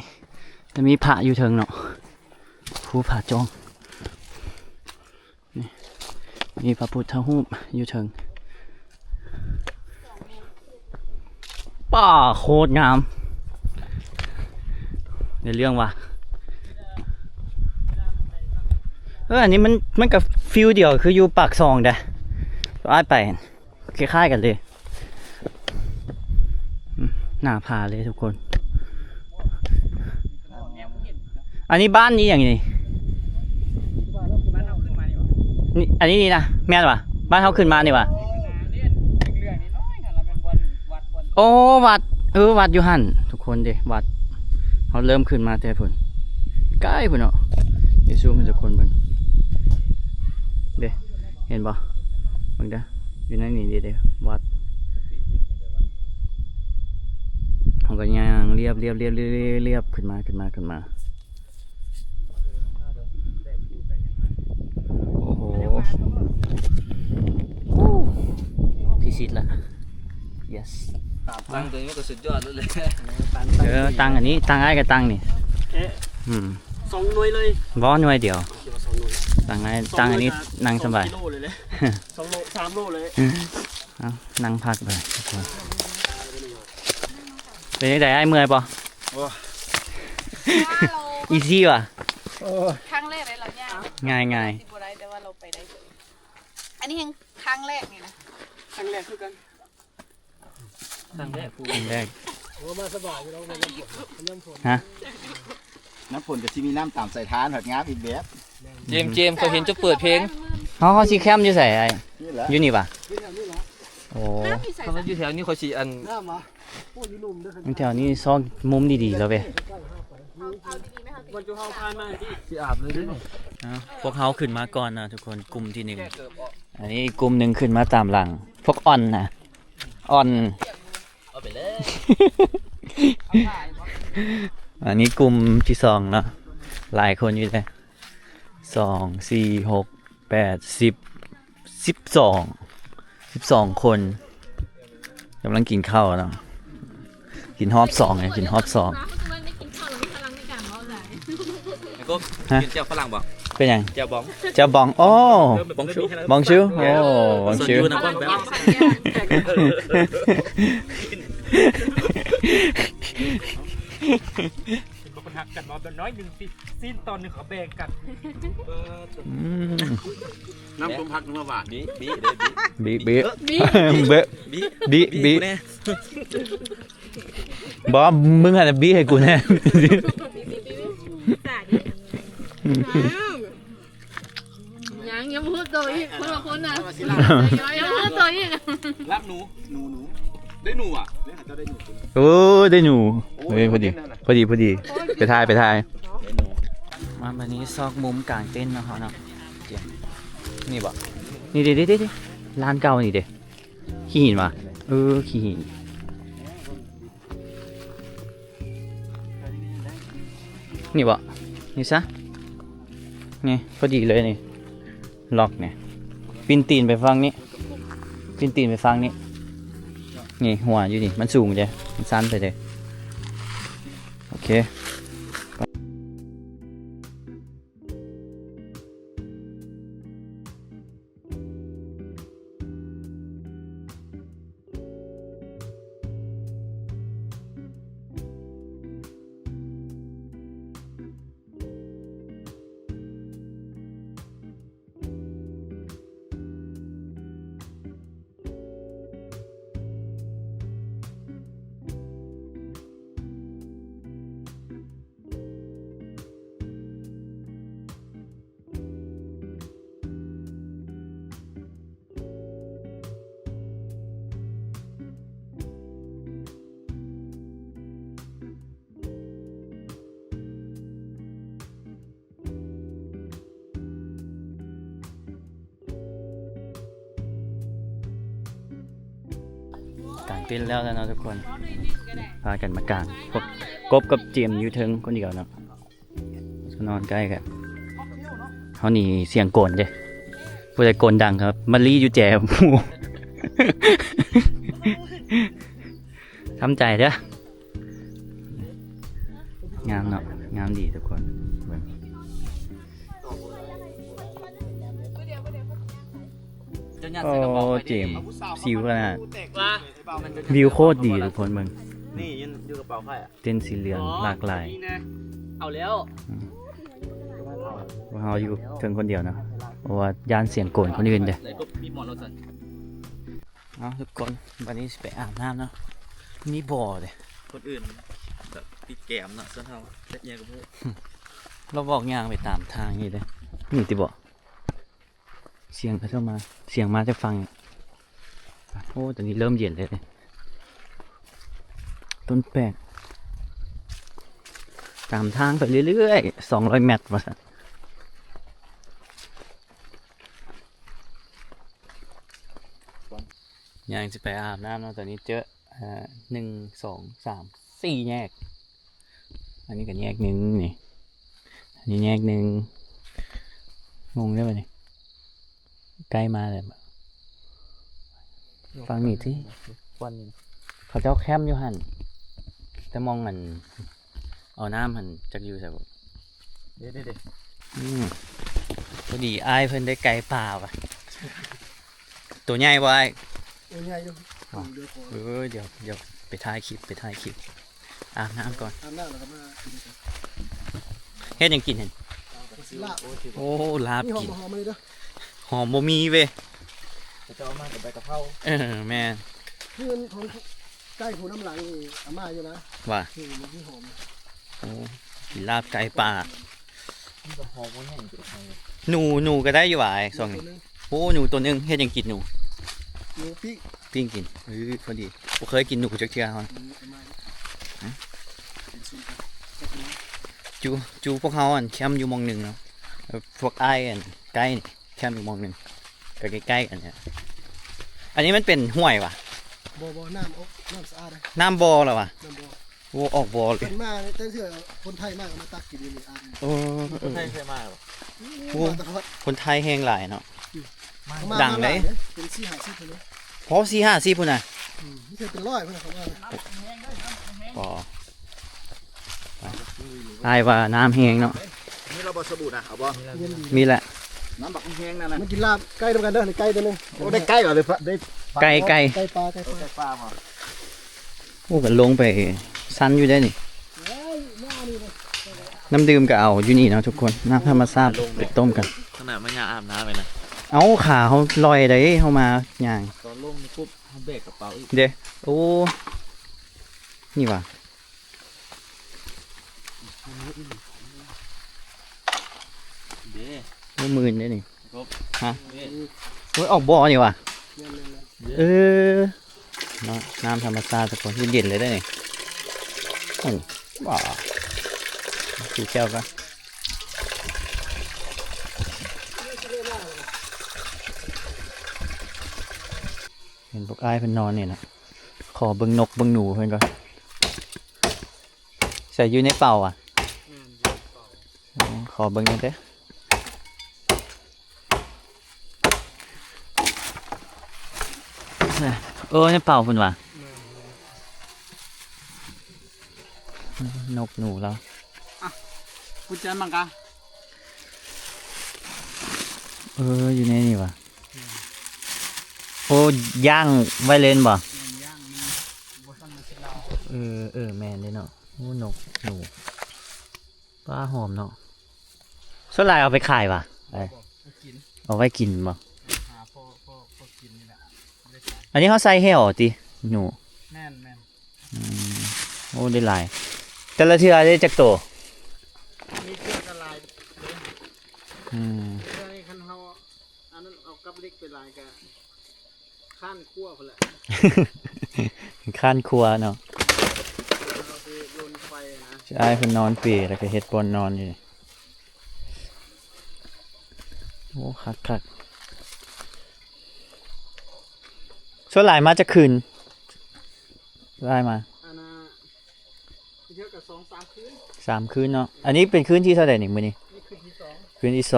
จะมีพระอยู่เทิงเนาะภูผาจองนี่มีพระพุทธรูปอยู่เทิงป่าโคตรงามในเรื่องว่ะอันนี้มันกับฟิลเดียวคืออยู่ปากซองเด้อไปคล้ายๆกันเลยหน้าผาเลยทุกคน อันนี้บ้านนี้อย่างนี้นี่อันนี้นี่นะแม่นวะบ้านเขาขึ้นมานี่วะโอ้วัดวัดอยู่หันทุกคนเด้วัดเขาเริ่มขึ้นมาแต่พุ่นใกล้พุ่นเนาะเดี๋ยวซูมให้ทุกคนเบิ่งเด้เห็นบ่เบิ่งเด้ออยู่ในนี่เด้วัดเขาก็ย่างเรียบขึ้นมาโอ้โหพิชิตละ yes ตั้งตัวนี้ก็สุดยอดแล้วเลย ตังอันนี้ตังไอ้กับตังนี่ 2 หน่วยเลย บ่หน่วยเดียว คิดว่า2 หน่วย ตังอันนี้นั่งสบาย 2 กิโลเลย2 โล 3 โลเลย เอานั่งพักเลยทุกคนเป็นยังไงไอ้เมื่อยปะอีซี่ว่ะ ครั้งแรกเลยเหรอเนี่ย ง่าย สิบ่ได้แต่ว่าเราไปได้เลยอันนี้ยังครั้งแรกนี่นะ ครั้งแรกคือกัน ตั้งแรก ครั้งแรก น้ำฝนกับที่มีน้ำต่ำใส่ทานหอดงามอีกแบบ เจมส์เขาเห็นจะเปิดเพลง เขาซีแคมอยู่ใส่ไอ้ นี่แหละ อยู่นี่ป่ะโอ้ เขาอยู่แถวนี้เขาสีอัน แถวนี้ซอกมุมดีๆแล้วเว้ย วันจุเฮาพานมาที่ สีอาบเลยด้วย พวกเขาขึ้นมาก่อนนะทุกคนกลุ่มที่หนึ่งอันนี้อีกกลุ่มหนึ่งขึ้นมาตามหลังพวกอ่อนนะอ่อน เอาไปเลย อันนี้กลุ่มที่สองเนาะหลายคนอยู่เลย2 4 6 8 10 12 คนกำลังกินข้าวเนาะกินฮอบ2ไงกินฮอบ2 แล้วก็กินเจ้าฝรั่งบอก เป็นยัง เจ้าบ้อง เจ้าบองโอ้ บ้องชู บองชิวโอ้บองชิว นะบ้องแบบ บางคนหักกันมาแบบน้อยหนึ่งซีนตอนหนึ่งเขาแบ่งกัน น้ำต้มผักน้ำหวาน บีเลยบี บีเบะบีบอกมึงอาจจะบีให้กูแน่ ยังพูดตัวอีกคนละคนนะยังพูดตัวอีก รับหนูได้หนูอ่ะได้หาเจ้าได้หนู โอ้ได้หนูเฮ้ยพอดีไปทายมาวันนี้ซอกมุมกลางเต้นท์เนาะเนาะนี่บ่นี่เด็ดร้านเก่านี่เด็ขี้หินว่ะขี้หินนี่บ่นี่ซะนี่พอดีเลยนี่ล็อกเนี่ยปีนตีนไปฟังนี้นี่หัวอยู่นี่มันสูงจ้ะมันสั้นไปเลยโอเคกางเต้นแล้วนะทุกคนพากันมากางพวกกบกับเจียมอยู่เทิงคนเดียวเนาะนอนใกล้กันเขานี่เสียงโกนเด้ผู้ใดโกนดังครับมารีอยู่แจมหมูทำใจเด้องามเนาะ งามดีทุกคนเบิ่ง เจ้าหน้า โอ้ ใส่กระเป๋าไป เจ ดิ มส์สิวขนาด ว่า วิวโคตรดีทุกคนเบิ่ง นี่ยืนอยู่กระเป๋าไพ่อะ เต้นสีเหลืองหลากหลาย นี่นะเอาแล้ว ว่าเราอยู่เทิงคนเดียวนะเพราะว่าย่านเสียงโกนคนอื่นเด้ ไหนก็มีหมอนรถสัน เอาทุกคนวันนี้สิไปอาบน้ำเนาะมีบ่อเด้ คนอื่นแบบติดแกมเนาะส่วนเราเล็กเงี้ยกับพวก เราบอกย่างไปตามทางนี่เด้นี่ติบ่เสียงเขาเข้ามาเสียงมาจะฟังนี่โอ้ตอนนี้เริ่มเย็นเลยเด้ต้นแปลกตามทางไปเรื่อยๆ200 เมตรว่าซั่นย่างจะไปอาบน้ำเนาะตอนนี้เจอ1 2 3 4แยกอันนี้ก็แยกหนึ่งนี่อันนี้แยกหนึ่งงงได้ป่ะนี่ใกล้มาเลยฟังนี่ที่วันนี้เขาเจ้าแคมป์อยู่หันแต่มองมันเอาน้ำหันจากอยู่ใส่บ่ เด็ด พอดีอ้ายเพิ่นได้ไก่ป่าว่ะตัวใหญ่บ่อ้าย ใหญ่อยู่ เดี๋ยวไปถ่ายคลิปอาบน้ำก่อน อาบน้ำแล้วก็มา เฮ็ดหยังกินเห็น ลาบ โอ้ลาบ นี่หอ กิ ม น หอมมาเลยเด้อ หอมบ่มีเว้ย จะเอามากับใบกะเพรา แม่น นี่มันของใกล้หูน้ำหลังนี่อาม่าอยู่นะ ว่า นี่มันที่หอม โอ้กินลาบไก่ป่า ที่กะเพราก็แห้งจุดไทย หนูก็ได้อยู่ว่ะไอ้สองนี่โอ้หนูตัวหนึงเฮ็ดหยังกินหนู หนูพี่ ปิ้งกินพอดีบ่เคยกินหนูจักเทื่อเฮาจูพวกเฮาอันแคมป์อยู่หมองหนึงเนาะแล้วพวกอ้ายอันใกล้นี่แคมป์อยู่หมองหนึงก็ใกล้ๆกันเนี่ยอันนี้มันเป็นห้วยว่ะ บ่น้ำน้ำสะอาดเลย น้ำบ่อเหรอวะ น้ำบ่ โอ้ออกบ่อเล เป็ ย นมาแต่เชื่อคนไทยมากมาตักกินนี่อาบ โอ้ ใช่เคยมาหรอ มาตลอด คนไทยแฮงหลายเนาะ มา ดังเลย เป็น4 5 10เลย พอ4-5 พุ่นน่ะ ไม่ใช่เป็นร้อยเพิ่นเขาว่า บ่อ้ายว่าน้ำแฮงเนาะ นี่เราบอสบู่นะเอาบอ เย็นดี มีแหละ น้ำบักแห้งนั่นนะ มันกินลาบใกล้ตรงกันเด้อใกล้ตัวนึง โอ้ได้ใกล้กว่าเลยได้ ไก่ ใกล้ปลา ปลามา โอ้ก็ลงไปสั้นอยู่ได้นี่น้ำดื่มก็เอาอยู่นี่เนาะทุกคนน้ำธรรมชาติไปต้มกัน ขนาดไม่อยากอาบน้ำเลยนะ เอาขาเขาลอยได้เข้ามาย่าง ตอนลงนี่ปุ๊บเขาเบรกกระเป๋าอีก เด้โอ้นี่ว่ะ เด้ โอ้หมื่นได้นี่ ครับ ฮะโอ้ยออกบ่อนี่ว่ะเออเนาะน้ำธรรมชาติทุกคนเย็นๆเลยได้นี่โอ้ว้าดูแก้วก็เห็นพวกอ้ายเพิ่นนอนเนี่ยนะขอเบิ่งนกเบิ่งหนูเพิ่นก็ใส่อยู่ในเป่าอ่ะอ๋อขอเบิ่งหน่อยเด้อในเป่าเพิ่นว่ะนกหนูแล้ว พูดเจอมังกะ อยู่ในนี่ว่ะโอ้ย่างไว้เล่นบ่แม่นเลยเนาะโอ้นกหนูปลาหอมเนาะส่วนหลายเอาไปขายว่ะเอาไว้กินบ่ พอกินนี่แหละ อันนี้เขาใส่ให้ออกติหนู แม่น โอ้ได้หลายแต่ละเทื่อได้จักโต มีเครื่องละลาย อืม เครื่องนี้คันเฮาอันนั้นเอากับเล็กไปลายก็ข้านคั่วพุ่นแหละ ข้านครัวเนาะ เราไปโยนไฟนะ ใช่เพิ่นนอนเปรแล้วก็เฮ็ดบอนนอนอยู่นี่โอ้คักส่วนหลายมาจะคืนได้มา อันน่ะเยอะกับ2-3คืน 3 คืนเนาะอันนี้เป็นคืนที่เท่าไหร่นี่มื้อนี้ นี่คืนที่2 คืนที่2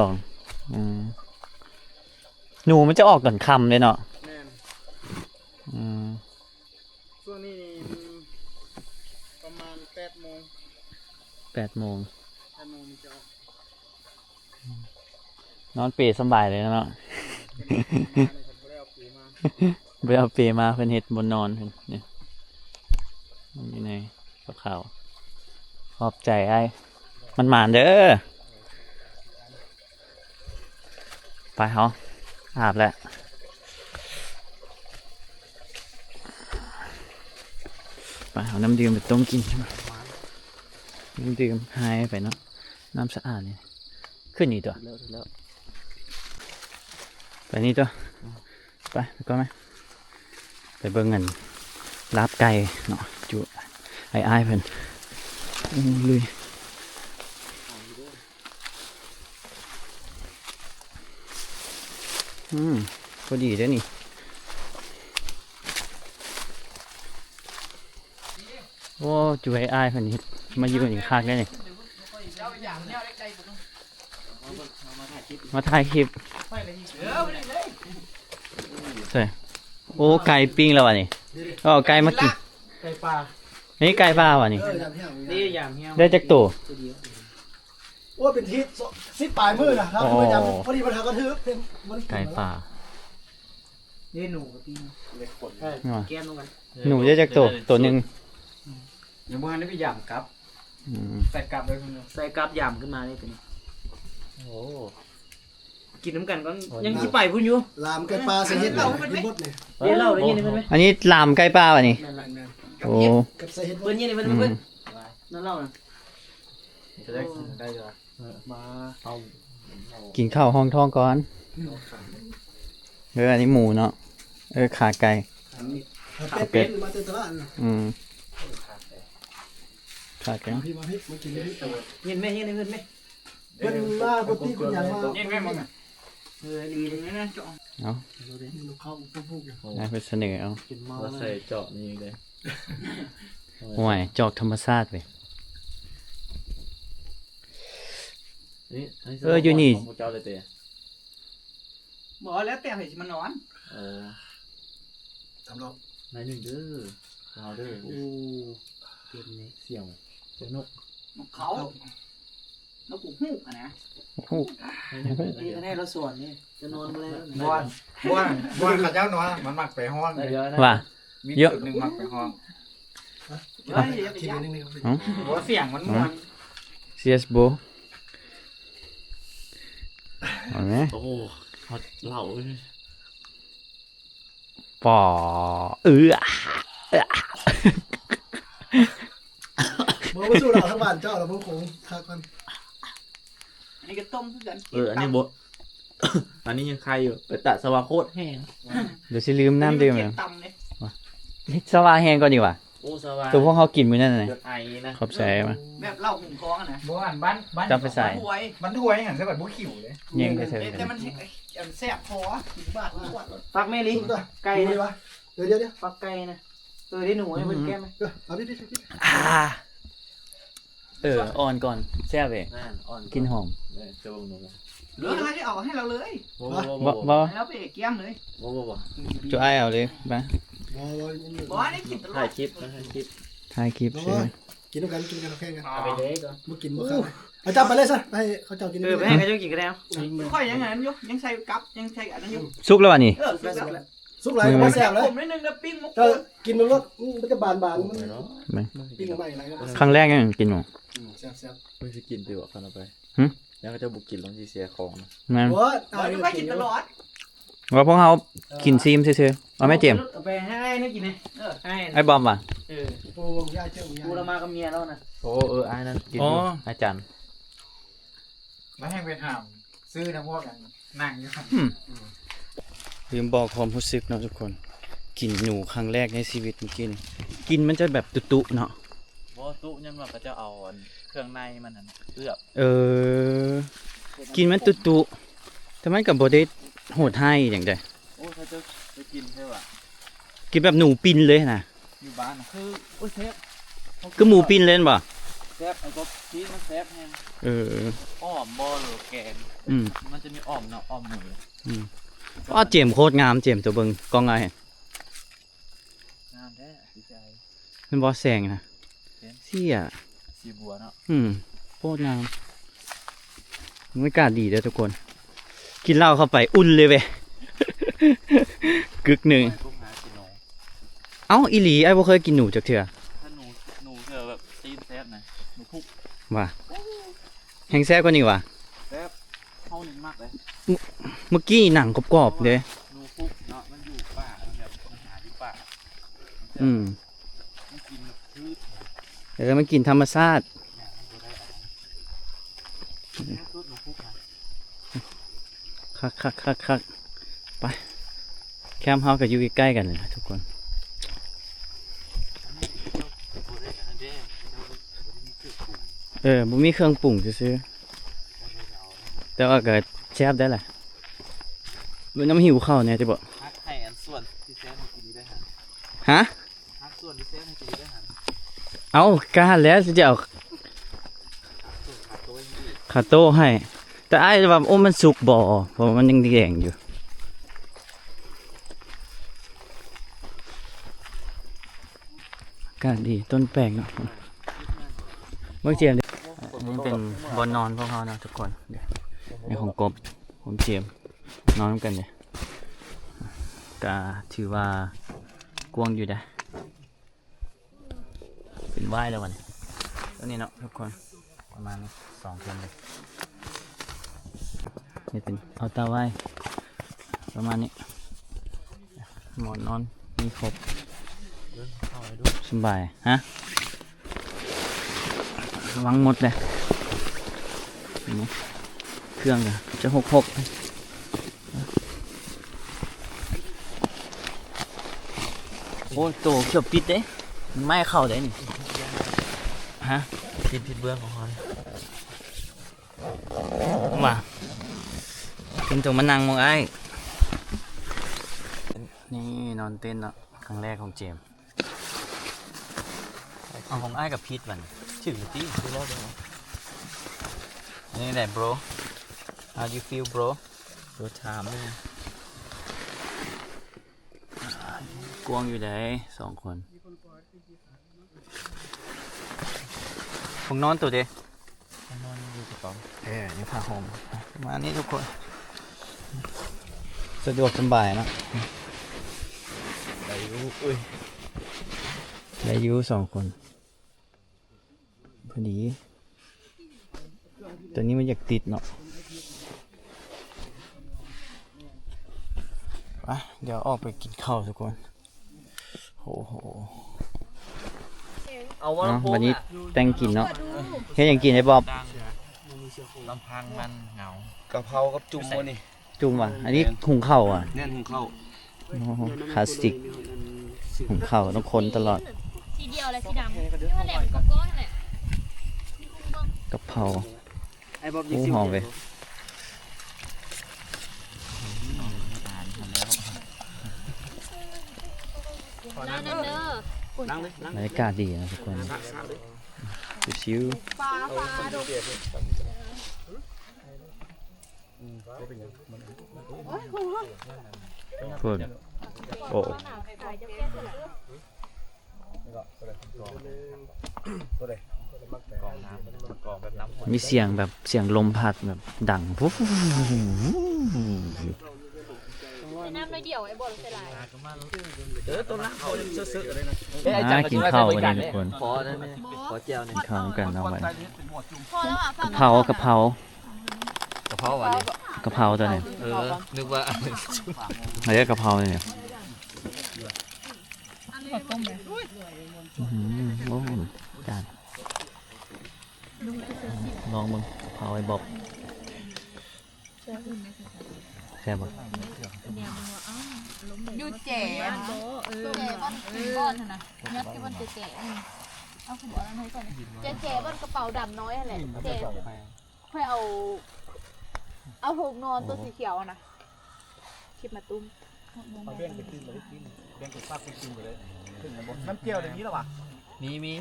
หนูมันจะออกก่อนค่ำเลยเนาะ แม่น อืม ช่วงนี้ประมาณ8 โมง 8 โมง นอนเปรสำบายเลยนะเนาะ ไปเอาเปรมาเพิ่นเฮ็ดบนนอนเพิ่นเนี่ยมันอยู่ในขาวๆขอบใจไอ้มันหมานเด้อไปเฮาอาบแล้วไปเอาน้ำดื่มไปต้มกินใช่ไหมน้ำดื่มหายไปเนาะน้ำสะอาดนี่ขึ้นนี่ตัวไปนี่ตัวไปก่อนไหมไปเบิ่งเงินลาบไก่เนาะจุไอ้เพิ่นลุยพอดีเด้อนี่โอ้จุไอ้เพิ่นนี่มายืนอีกข้างได้นี่มาถ่ายคลิปใช่โอ้ไก่ปิ้งแล้ววะนี่อ๋อไก่มากิน ไก่ปลา นี่ไก่ป่าวะนี่ นี่อย่างเงี้ย ได้จักตัว โอ้เป็นทิศสิบปลายมือนะครับพยายามพอดีมันทำกระทืบเป็นมัน ไก่ป่า นี่หนูกับปีนใช่แก้มลงกัน หนูได้จักตัวหนึ่ง อย่างบ้านนี่ไปหยามกับ ใส่กับเลยคุณใส่กับหยามขึ้นมาเลยเป็นโอ้กินน้ำกันก็ยังกี่ไปพุ่นอยู่ ลามไก่ปลาใส่เห็ดเลยบดเลย เดี๋ยวเล่าเลยนี่มันไหม อันนี้ลามไก่ป่าวะนี่โอ้ กับใส่เห็ด เบิ้ลนี่มันเบิ้ลนั่นเล่านะจะได้ได้จ้ะมาเอา กินข้าวห้องท้องก่อนอันนี้หมูเนาะขาไก่ เป็ดมาเต็มตลาด ขาไก่ พี่มาพี่มากินพี่ เห็นไหมเห็นไหม เป็นมาปกติคุณยังมา เห็นไหมมึงดีตรงนี้นะจ่อ เอา เข้าพูกอยู่ ได้ไปเสนอเอา กินเมา แล้วใส่เจาะนี่เลย ห่วยจอกธรรมชาติเว้ย นี่ อยู่นี่ ของเจ้าเลยเตะ บอกแล้วแต่เห็นมันนอน สำหรับ นายหนึ่งเด้อเราเด้อ โอ้เต็มเลย เสี่ยวเจ้านก เขาแล้วกูหูอ่ะนะ โอ้โห นี่ก็ได้เราส่วนนี่จะนอนมาแล้ว บ้านข้าเจ้านอนมันมักไปห้อง ได้เยอะนะ ว่า มีจุดหนึ่งมักไปห้อง ทีมนึง หัวเสียงมันมัน CS โบเอาไหม โอ้เขาเหล่า ป่อบอกว่าสู้เราทั้งบ้านเจ้าเราพวกคงทักกัน อันนี้ก็ต้มเพื่อกัน อันนี้โบ อันนี้ยังใครอยู่ไปตัดสวาโคตรแห้ง เดี๋ยวสิลืมน้ำดื่ม เล เลย ย ตำเลย นี่สวาแห้งก่อนดีกว่า โอ้สวา ตัวพวกเขากินมื้อนั่นน่ะ เดือดไอนะ ขอบใจมา แบบเหล้าหุงท้องอ่ะนะ บ้าน จับไปใส่ หวย มันถวยหันใส่แบบบุขิวเลย เยังไปใส่ แต่มันแซ่บพอฟักแม่ลิไก่ ดี นะ วะเดี๋ยว ฟักไก่นะได้หนูให้มันแก้ไหม เอาพี่ อ่อนก่อนแซ่บเว้ย นั่นอ่อน กินหอม เจ้าหนู หรืออะไรที่เอาให้เราเลย โอ้ บ่ ให้เราไปเกี้ยมเลย โห จุอ้ายเอาเลยมา บอกว่าได้กินตลอ ถ่าย ด คลิปนะถ่ายคลิป ถ่ายคลิปใช่ไหม กินด้วยกันแข่งกัน เอาไปเลยก่อน มากินมาข้าวเอาจับไปเลยซะให้เขาเจ้ากิน ไปให้เขากินกันแล้วค่อยยังไงนั้นอยู่ยังใส่กับยังใส่อันนั้นอยู่ สุกแล้ววะนี่ สุกแล้ว สุกไรไม่แซ่บเลย ผมนิดนึงนะปิ้งมุก ถ้ากินมันรสมันจะบานมันปิ้งอะไรอะไรก็ ครั้งแรกยังกินหมู แซ่บ ไม่ใช่กินดีกว่าคันเอาไป หึ แล้วก็จะบุกกินลงที่เสียของนะ นั่น ๆว่า เราจะไปกินตลอด ว่าพวกเขากินซีมซื่อๆเอาแม่เจมส์ ไปให้นี่กินไงให้ ไอ้บอมว่ะ โอ้ยายเจ้า กูเรามากับเมียแล้วนะ โอ้ไอ้นั่นกินอยู่อาจารย์ แล้วให้ไปถามซื้อนะพวกกันนั่งอยู่ ลืมบอกความรู้สึกเนาะทุกคน กินหนูครั้งแรกในชีวิตเมื่อกี้นี่กินมันจะแบบตุๆเนาะ เพราะตู้ยันว่าก็จะเอาเครื่องในมันนั่นเอือบ กินมันตุๆแต่มันกับโบเดสโหดให้อย่างใด โอ้เขาจะไปกินใช่ป่ะ กินแบบหนูปิ้นเลยนะ อยู่บ้านคือโอ้เซฟ ก็หมูปิ้นเล่นป่ะ เซฟไอ้ก็ชีสมันเซฟแห้ง อ้อมบอหรือแกง มันจะมีอ้อมเนาะอ้อมหมู อ้อเจมส์โคตรงามเจมส์ตัวเบิงกองไง งามแท้ดีใจ มันบอสแสงนะเสี่ย สีบัวเนาะ โคตรงามบรรยากาศดีเลยทุกคน กินเหล้าเข้าไปอุ่นเลยเว้ย กึกหนึ่ง พวกหากินหนู เอ้าอีหลีไอ้บ่เคยกินหนูจักเทื่อ ถ้าหนูเธอแบบตีนแซ่บนะหนูพุก ว่าแห้งแซ่บกว่านี่ว่ะ เข้าหนึ่งมากเลย เมื่อกี้หนังกรอบๆเลย หนูพุกเนาะมันอยู่ป่ามันแบบมันหาอยู่ป่า อืม มันกินแบบพืช มันกินธรรมชาติ พืชหนูพุกนะ คักไปแคมป์เฮากับอยู่ใกล้ๆกันเลยนะทุกคน บ่มีเครื่องปรุงซื่อๆแต่ว่าก็แซ่บได้แหละมันน้ำหิวข้าวเนี่ยจะบอก ฮักไข่อันส่วนที่แซ่บให้กินได้หัน ฮะ ฮักส่วนที่แซ่บให้กินได้หัน เอากล้าแล้วจะเอา ตัวนี้ คาโต้ให้ แต่ไอ้ว่าโอ้มันสุกบ่เพราะมันยังแดงอยู่อากาศดีต้นแปลงเนาะเมื่อเจียมนี่เป็นบนนอนพวกเขานะทุกคนเดี๋ยวในของกบผมเจียมนอนกันเลยก็ถือว่ากวางอยู่ได้เป็นไหวแล้ววันนี้ตัวนี้เนาะทุกคนประมาณ2 คนเลยนี่เป็นเอาตาไหวประมาณนี้หมอนนอนมีครบสบายฮะวางหมดเลยเครื่องจะหกโอ้โตเกือบปิดเด้ไม่เข้าได้นี่ฮะ ผิดเบื้องของเขา ว่าเป็นตัวมานั่งมองไอ้นี่นอนเต้นเนาะครั้งแรกของเจมส์เอาของไอ้กับพีทมันถึงที่คือรอบแล้วนี่แหละ bro how do you feel bro ตัวชามนี่ กวางอยู่ไหน2 คนผมนอนตัวเดีย นอนอยู่กระเป๋า นี่ผ้าห่มมานี่ทุกคนสะดวกสบายเนาะ ได้รู้อุ้ย ได้อยู2 คนพอดีตัวนี้มันอยากติดเนาะไปเดี๋ยวออกไปกินข้าวทุกคนโอ้โห เอาว่า เนาะ ลำโพง วันนี้ อ่ะ แต่งกินเนาะแค่ยังกินไอ้บอบ ลำพังมันเหงาก ะเพรากับจุ่มบ่นี่ จุ่มว่ะอันนี้หุงข้าวอ่ะ แน่นหุงข้าว โอ้โหคลาสสิกหุงข้าวต้องคนตลอด สีเดียวอะไรสีดำนี่มันแหลมก็ก้อนแหละ กะเพรา ไอ้บ๊อบ โอ้หอมเว้ย ได้เด้อ ล้างเลยล้าง บรรยากาศดีนะทุกคนชิว ปลาดู ๆพูดโอ้มีเสียงแบบเสียงลมพัดแบบดังปุ๊บ น้ำไม่เดี่ยวไอ้บอลใส่ลาย ตัวละเขาซื้อๆเลยนะ กินข้าววันนี้ทุกคน ขอได้ไหมขอเจียวหนึ่ง กินข้าวกันเอาไว้ พอแล้วอ่ะ กะเพรากะเพราก ระเพราวันนี้ กะเพราตัวไหน นึกว่า อะไรกะเพราเนี่ยโอ้จานลองมึงกะเพราไอ้บ๊อบแซ่บปะ ยูเจ๋บ้อนนะยัดที่บ้านเจ๋เอาคุณบอกแล้วให้ก่อนเจ๋บ้านกระเป๋าดำน้อยอะไรเจ๋ค่อยเอาหกนอนตัวสีเขียวนะคิดมาตุ้ม เอาแบ่งไปกินเลยกินแบ่งไปฝากไปกินเลยน้ำเจียวเดี๋ยวนี้แล้ววะ มี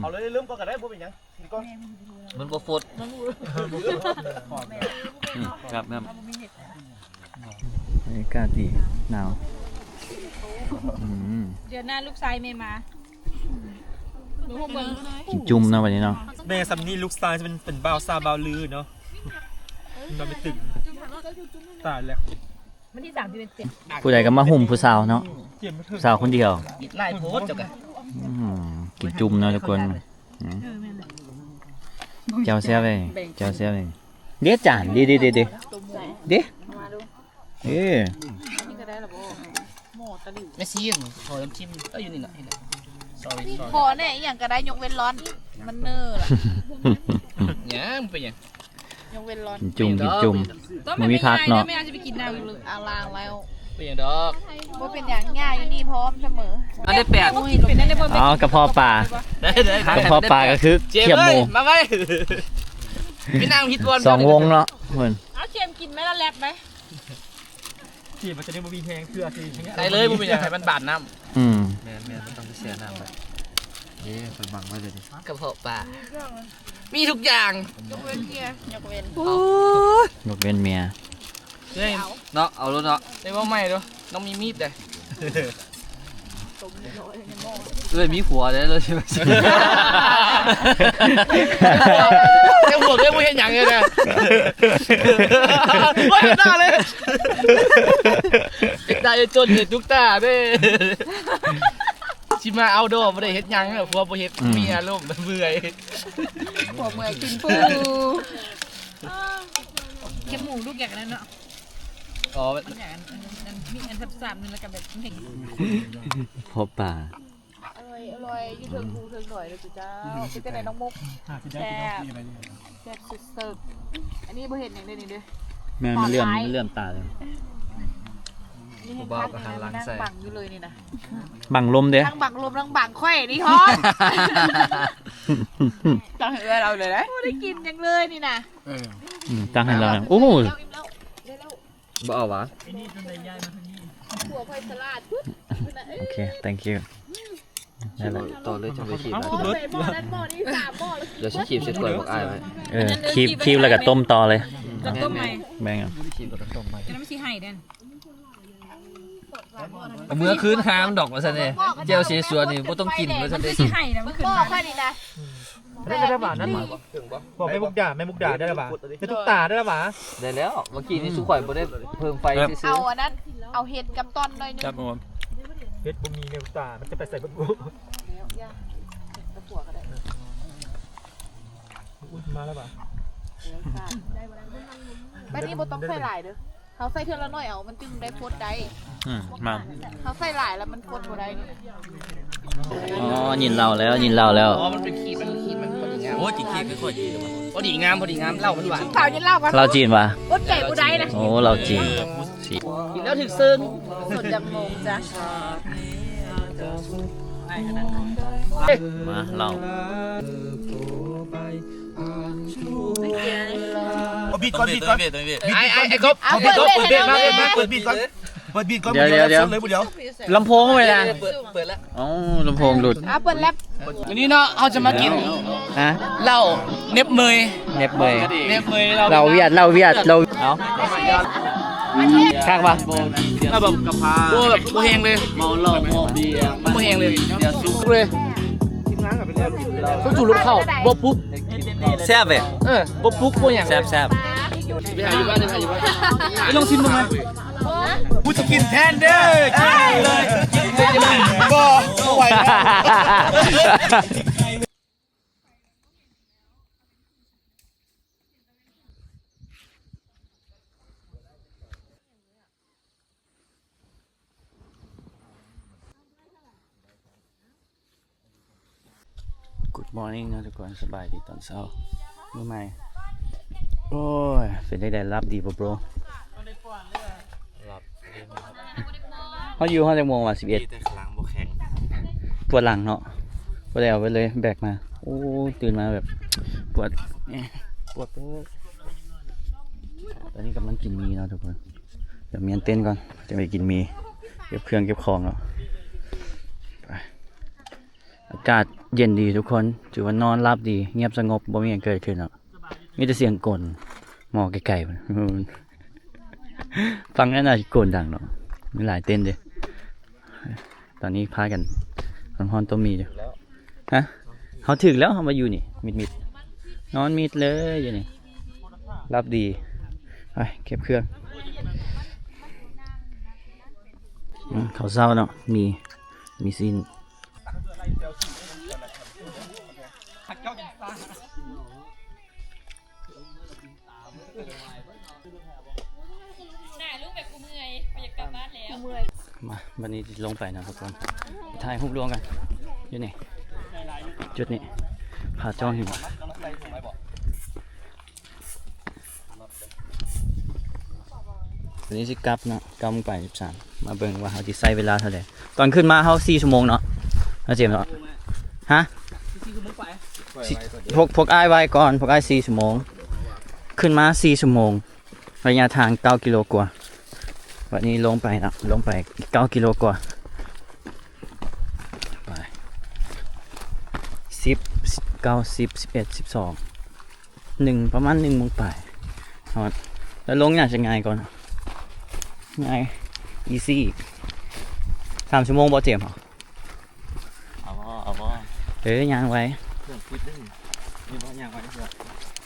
เอาเลยลืมก็ได้บ่เป็นหยังนี่ก็ มันบ่ฟด ครับครับบรรยากาศดีหนาว เดือนหน้าลูกชายเมมาหนูพวกมึง กินจุ่มนะวันนี้เนาะ แม่ซัมนี่ลูกสไตล์จะเป็นบ่าวซาบ่าวลือเนาะมันไม่ตึง ก ตายแล้ว วันที่31 ผู้ใดก็มาหุ่มผู้สาวเนาะสาวคนเดียว ไล่โพสจ้ะกัน กินจุ่มเนาะทุกคนเจ้าเสียไปเจ้าเสียไปเดี๋ยวจานดีเดี๋ยวนี่ก็ได้ละบ่หม้อตะหลิว ไม่ซีนพอน้ำจิ้มก็อยู่นี่แหละนี่แหละ sorry พอเนี่ยอย่างก็ได้ยกเว้นร้อนมันเน้อล่ะ เนี่ยมันเป็นยัง ยกเว้นร้อน กินจุ่มมันมีพักเนาะ ไม่เอาจะไปกินน้ำลึกอาลางแล้ว เป็นยังดอก ว่าเป็นอย่างง่ายอยู่นี่พร้อมเสมอ อันได้แปด กินเป็นได้บ่ อ๋อกระเพาะปลา ได้ กระเพาะปลาก็คือ เจ็บ เขียบห เล มู ยมาไว้พี่นางพิดบอล สองวงเนาะเพื่อน เอาเค็มกินไหมล่ะแลบไหม จีบมันจะได้บ่มีแพงเพื่อสิ ได้เลยมึงเป็นยังไงมันบาดน้ แม่มันต้องไปเสียน้ำไปไปบังไว้เลยดิ ำกระเพาะปลามีทุกอย่าง ยกเว้นเฮียยกเว้น ยกเว้นเมีย เนาะเอารถเนาะ ได้ว่าไม่ด้วยน้องมีมีดเลย มีผัวได้เลยใช่ไหม เจ้าหัวเรื่องมึงเห็นอย่างเงี้ยเนี่ยว่าหน้าเลยได้จนเห็นทุกตาเด้ชิมาเอาดอกไม่ได้เห็นยังอะพวกบ่เห็นมีอารมณ์เบื่อ หัวเมื่อยกินปูเก็บหมูลูกอย่างนั้นเนาะ อ๋อ อย่างนั้นมีอันซับๆนึงแล้วก็แบบเห็น พบปลา อร่อยอยู่เทิงภูเทิงหน่อยเลยจ้าเป็นจังได๋น้องมุกแซ่บสุดๆอันนี้บ่เห็นอย่างเด้นี่เด้อ แม่มันเลื่อมตาเลย นี่ให้พักนี่นะนั่งบังอยู่เลยนี่นะ บังลมเด้ นั่งบังลมนั่งบังค่อยนี่ฮอตจังให้เราเลยนะไม่ได้กินยังเลยนี่นะ ตั้งให้เราโอ้ อิ่มแล้ว บ่เอาวะ หัวไผ่สลัด โอเค thank you นั่นแหละ ต่อเลยจะไปขีด หม้อนั้นหม้อนี้3หม้อเลย เดี๋ยวฉันขีดเสร็จก่อนบอกอ้ายไว้ คีบแล้วก็ต้มต่อเลย จะต้มไหม แม่งอ่ะ ขีดก็ต้องต้มไป จะไม่ใช่ไห่เด่น เมื่อคืนหามดอกมาซะเนี่ยเจ้าเสียสวนนี่บ่ต้องกินมาซะเด้ ไห่นะมันหม้อค่อยนี่นะ ได้บาทนั้นบอกไม่มุกด่าได้ละบาทไม่ทุกตาได้ละบาท ได้แล้วเมื่อกี้นี่สุข่อยบ่ได้เพิ่มไฟซื้อ เอาอันนั้นเอาเห็ดกับต้นหน่อยนึง ครับผม เพชรบ่มีเมทุกตามันจะไปใส่บุกมาแล้วบาท แบบนี้บ่ต้องใส่หลายเด้อเขาใส่เท่าละน้อยเอามันจึงได้โคตรได้ มา เขาใส่หลายแล้วมันโคตรบ่ได้นี่ อ๋อยินเราแล้ว อ๋อมันเป็นขีดมันพอดีงาม โอ้จิขีดไม่ค่อยดีเลย พอดีงามเหล้ามันหวาน ข่าวยินเล่ากัน เราจีนวะ อดใจบ่ได้นะ โอ้เราจีน กินแล้วถึงซึ้ง สดจำงงจ้ะ มาเรา บีดก่อนไอ้กบ เอาเปิดเบ็ดให้น้อง เปิดบีดก่อน เดี๋ยว เลยบุเดียว ลำโพงไปนะ เปิดแล้ว อ๋อลำโพงหลุด เอาเปิดแลบ วันนี้เนาะเราจะมากิน ฮะ เหล้าเน็บเมย เน็บเบย เรา เราเวียดเราเอาข้างปะ ถ้าแบบกระเพราแบบโบเฮงเลย เมาเหล้าเมาเบียร์ โบเฮงเลย เดี๋ยวซุป เลยเขาจู่รถเข้าบ่ปุ๊บ แซ่บเว้ย บ่ปุ๊บบ่อย่าง แซ่บ ไปหาอยู่บ้านไปลองชิมดูไหม กูจะกินแทนเด้อกินเลยบ่ไหวแล้ว Good morning นะทุกคนสบายดีตอนเช้ามื้อใหม่โอ้ยเป็นได้รับดีป่ะ bro เขาอยู่ห้องจังโมงว่ะ11 แต่ครั้งบ่แข็ง ปวดหลังเนาะปวดแล้วไปเลยแบกมาโอ้ตื่นมาแบบปวดปวดตอนนี้กำลังกินมีเนาะทุกคนเดี๋ยวเมียนเต้นก่อนจะไปกินมีเก็บเครื่องเก็บของเนาะไปอากาศเย็นดีทุกคนถือว่านอนรับดีเงียบสงบบ่มีอะไรเกิดขึ้นเนาะมีแต่เสียงกลหมอไกลๆมันฟังแล้วน่าจะกลดังเนาะมีหลายเต้นเลยตอนนี้พากันนอนต้มมีอยู่ฮะเขาถึงแล้วเขามาอยู่นี่มิดนอนมิดเลยอยู่นี่รับดีไปเก็บเครื่อง เขาเศร้าเนาะมีซีนมาวันนี้ลงไปนะทุกคนถ่ายรูปรวมกันอยู่นี่จุดนี้ผาจ้องหิมะวันนี้สิกลับเนาะกลับไป13มาเบิ่งว่าเขาจะใช้เวลาเท่าไหร่ตอนขึ้นมาเขา4 ชั่วโมงเนาะเอาเจมส์เนาะฮะพวกอ้ายไว้ก่อนพวกอ้าย4 ชั่วโมงขึ้นมา4 ชั่วโมงระยะทาง9 กิโลกว่าวันนี้ลงไปนะลงไป9 กิโลกว่าไป10 9 10 11 12ประมาณ1 โมงไปแล้วลงอยากจะง่ายก่อนง่าย easy 3 ชั่วโมงบ่เจ็บเหรอ เอาบ่ ย่างไว้ เครื่องปิดได้นี่บ่ย่างไว้เด้อ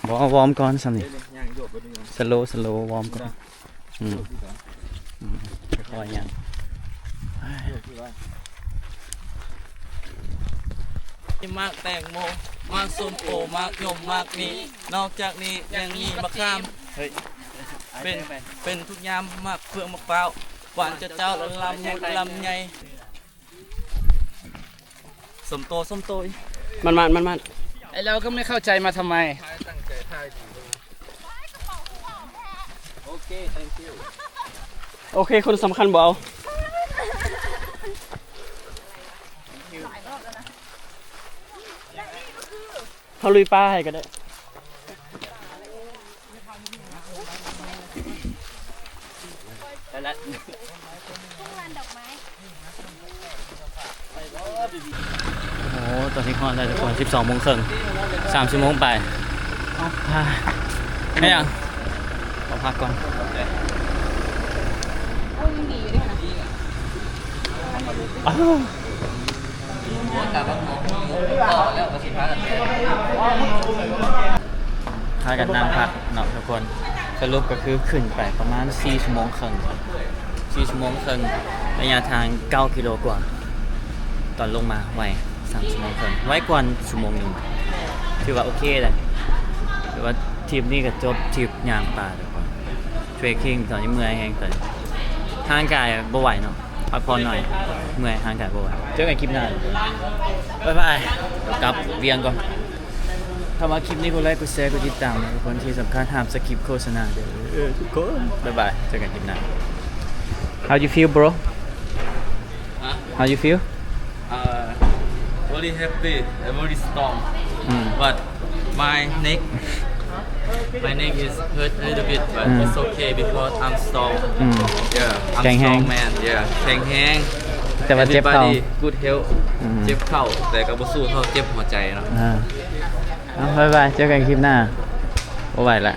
บ่วอร์มก่อนสำนี่ ย่างโยกบ่ได้ สโลวอร์มก่อนค่อยๆย่าง มากแตงโมมากส้มโอมากยมมากนี้นอกจากนี้ยังมีมะขามเป็นทุกยามมากเพื่องมะพร้าวหวานจะเจ้าละลำมุดลำใหญ่สมโตมันไอเราก็ไม่เข้าใจมาทำไมโอเคคนสำคัญบ่เอาเขาลุยป้าให้ก็ได้แล้วโอ้ตอนนี้คอนได้ทุกคน12 โมงครึ่ง3 ชั่วโมงไปไม่ยังขอพักก่อนพากันนั่งพักเนาะทุกคนสรุปก็คือขึ้นไปประมาณ4 ชั่วโมงครึ่งระยะทาง9 กิโลกว่าตอนลงมาไว3 ชั่วโมงครึ่งไว้กว่า1 ชั่วโมงถือว่าโอเคเลยถือว่าทริปนี้ก็จบทริปย่างป่าทุกคนเทรคกิ้งตอนนี้เมื่อยแห้งแต่ร่างกายบ่ไหวเนาะพักผ่อนหน่อยเมื่อยร่างกายบ่ไหวเจอกันคลิปหน้าบ๊ายบายกลับเวียงก่อนถ้ามาคลิปนี้กดไลค์กดแชร์กดติดตามทุกคนที่สำคัญห้ามสกิปโฆษณาเด้อทุกคนบ๊ายบายเจอกันคลิปหน้า How you feel bro How you feel very happy very strong but my neck is hurt a little bit but it's okay because I'm strong yeah I'm strong man yeah แข็งแรงแต่ว่าเจ็บเข่า Everybody good health เจ็บเข่าแต่ก็บ่สู้เท่าเจ็บหัวใจเนาะบ๊ายบายเจอกันคลิปหน้าบ๊ายบายละ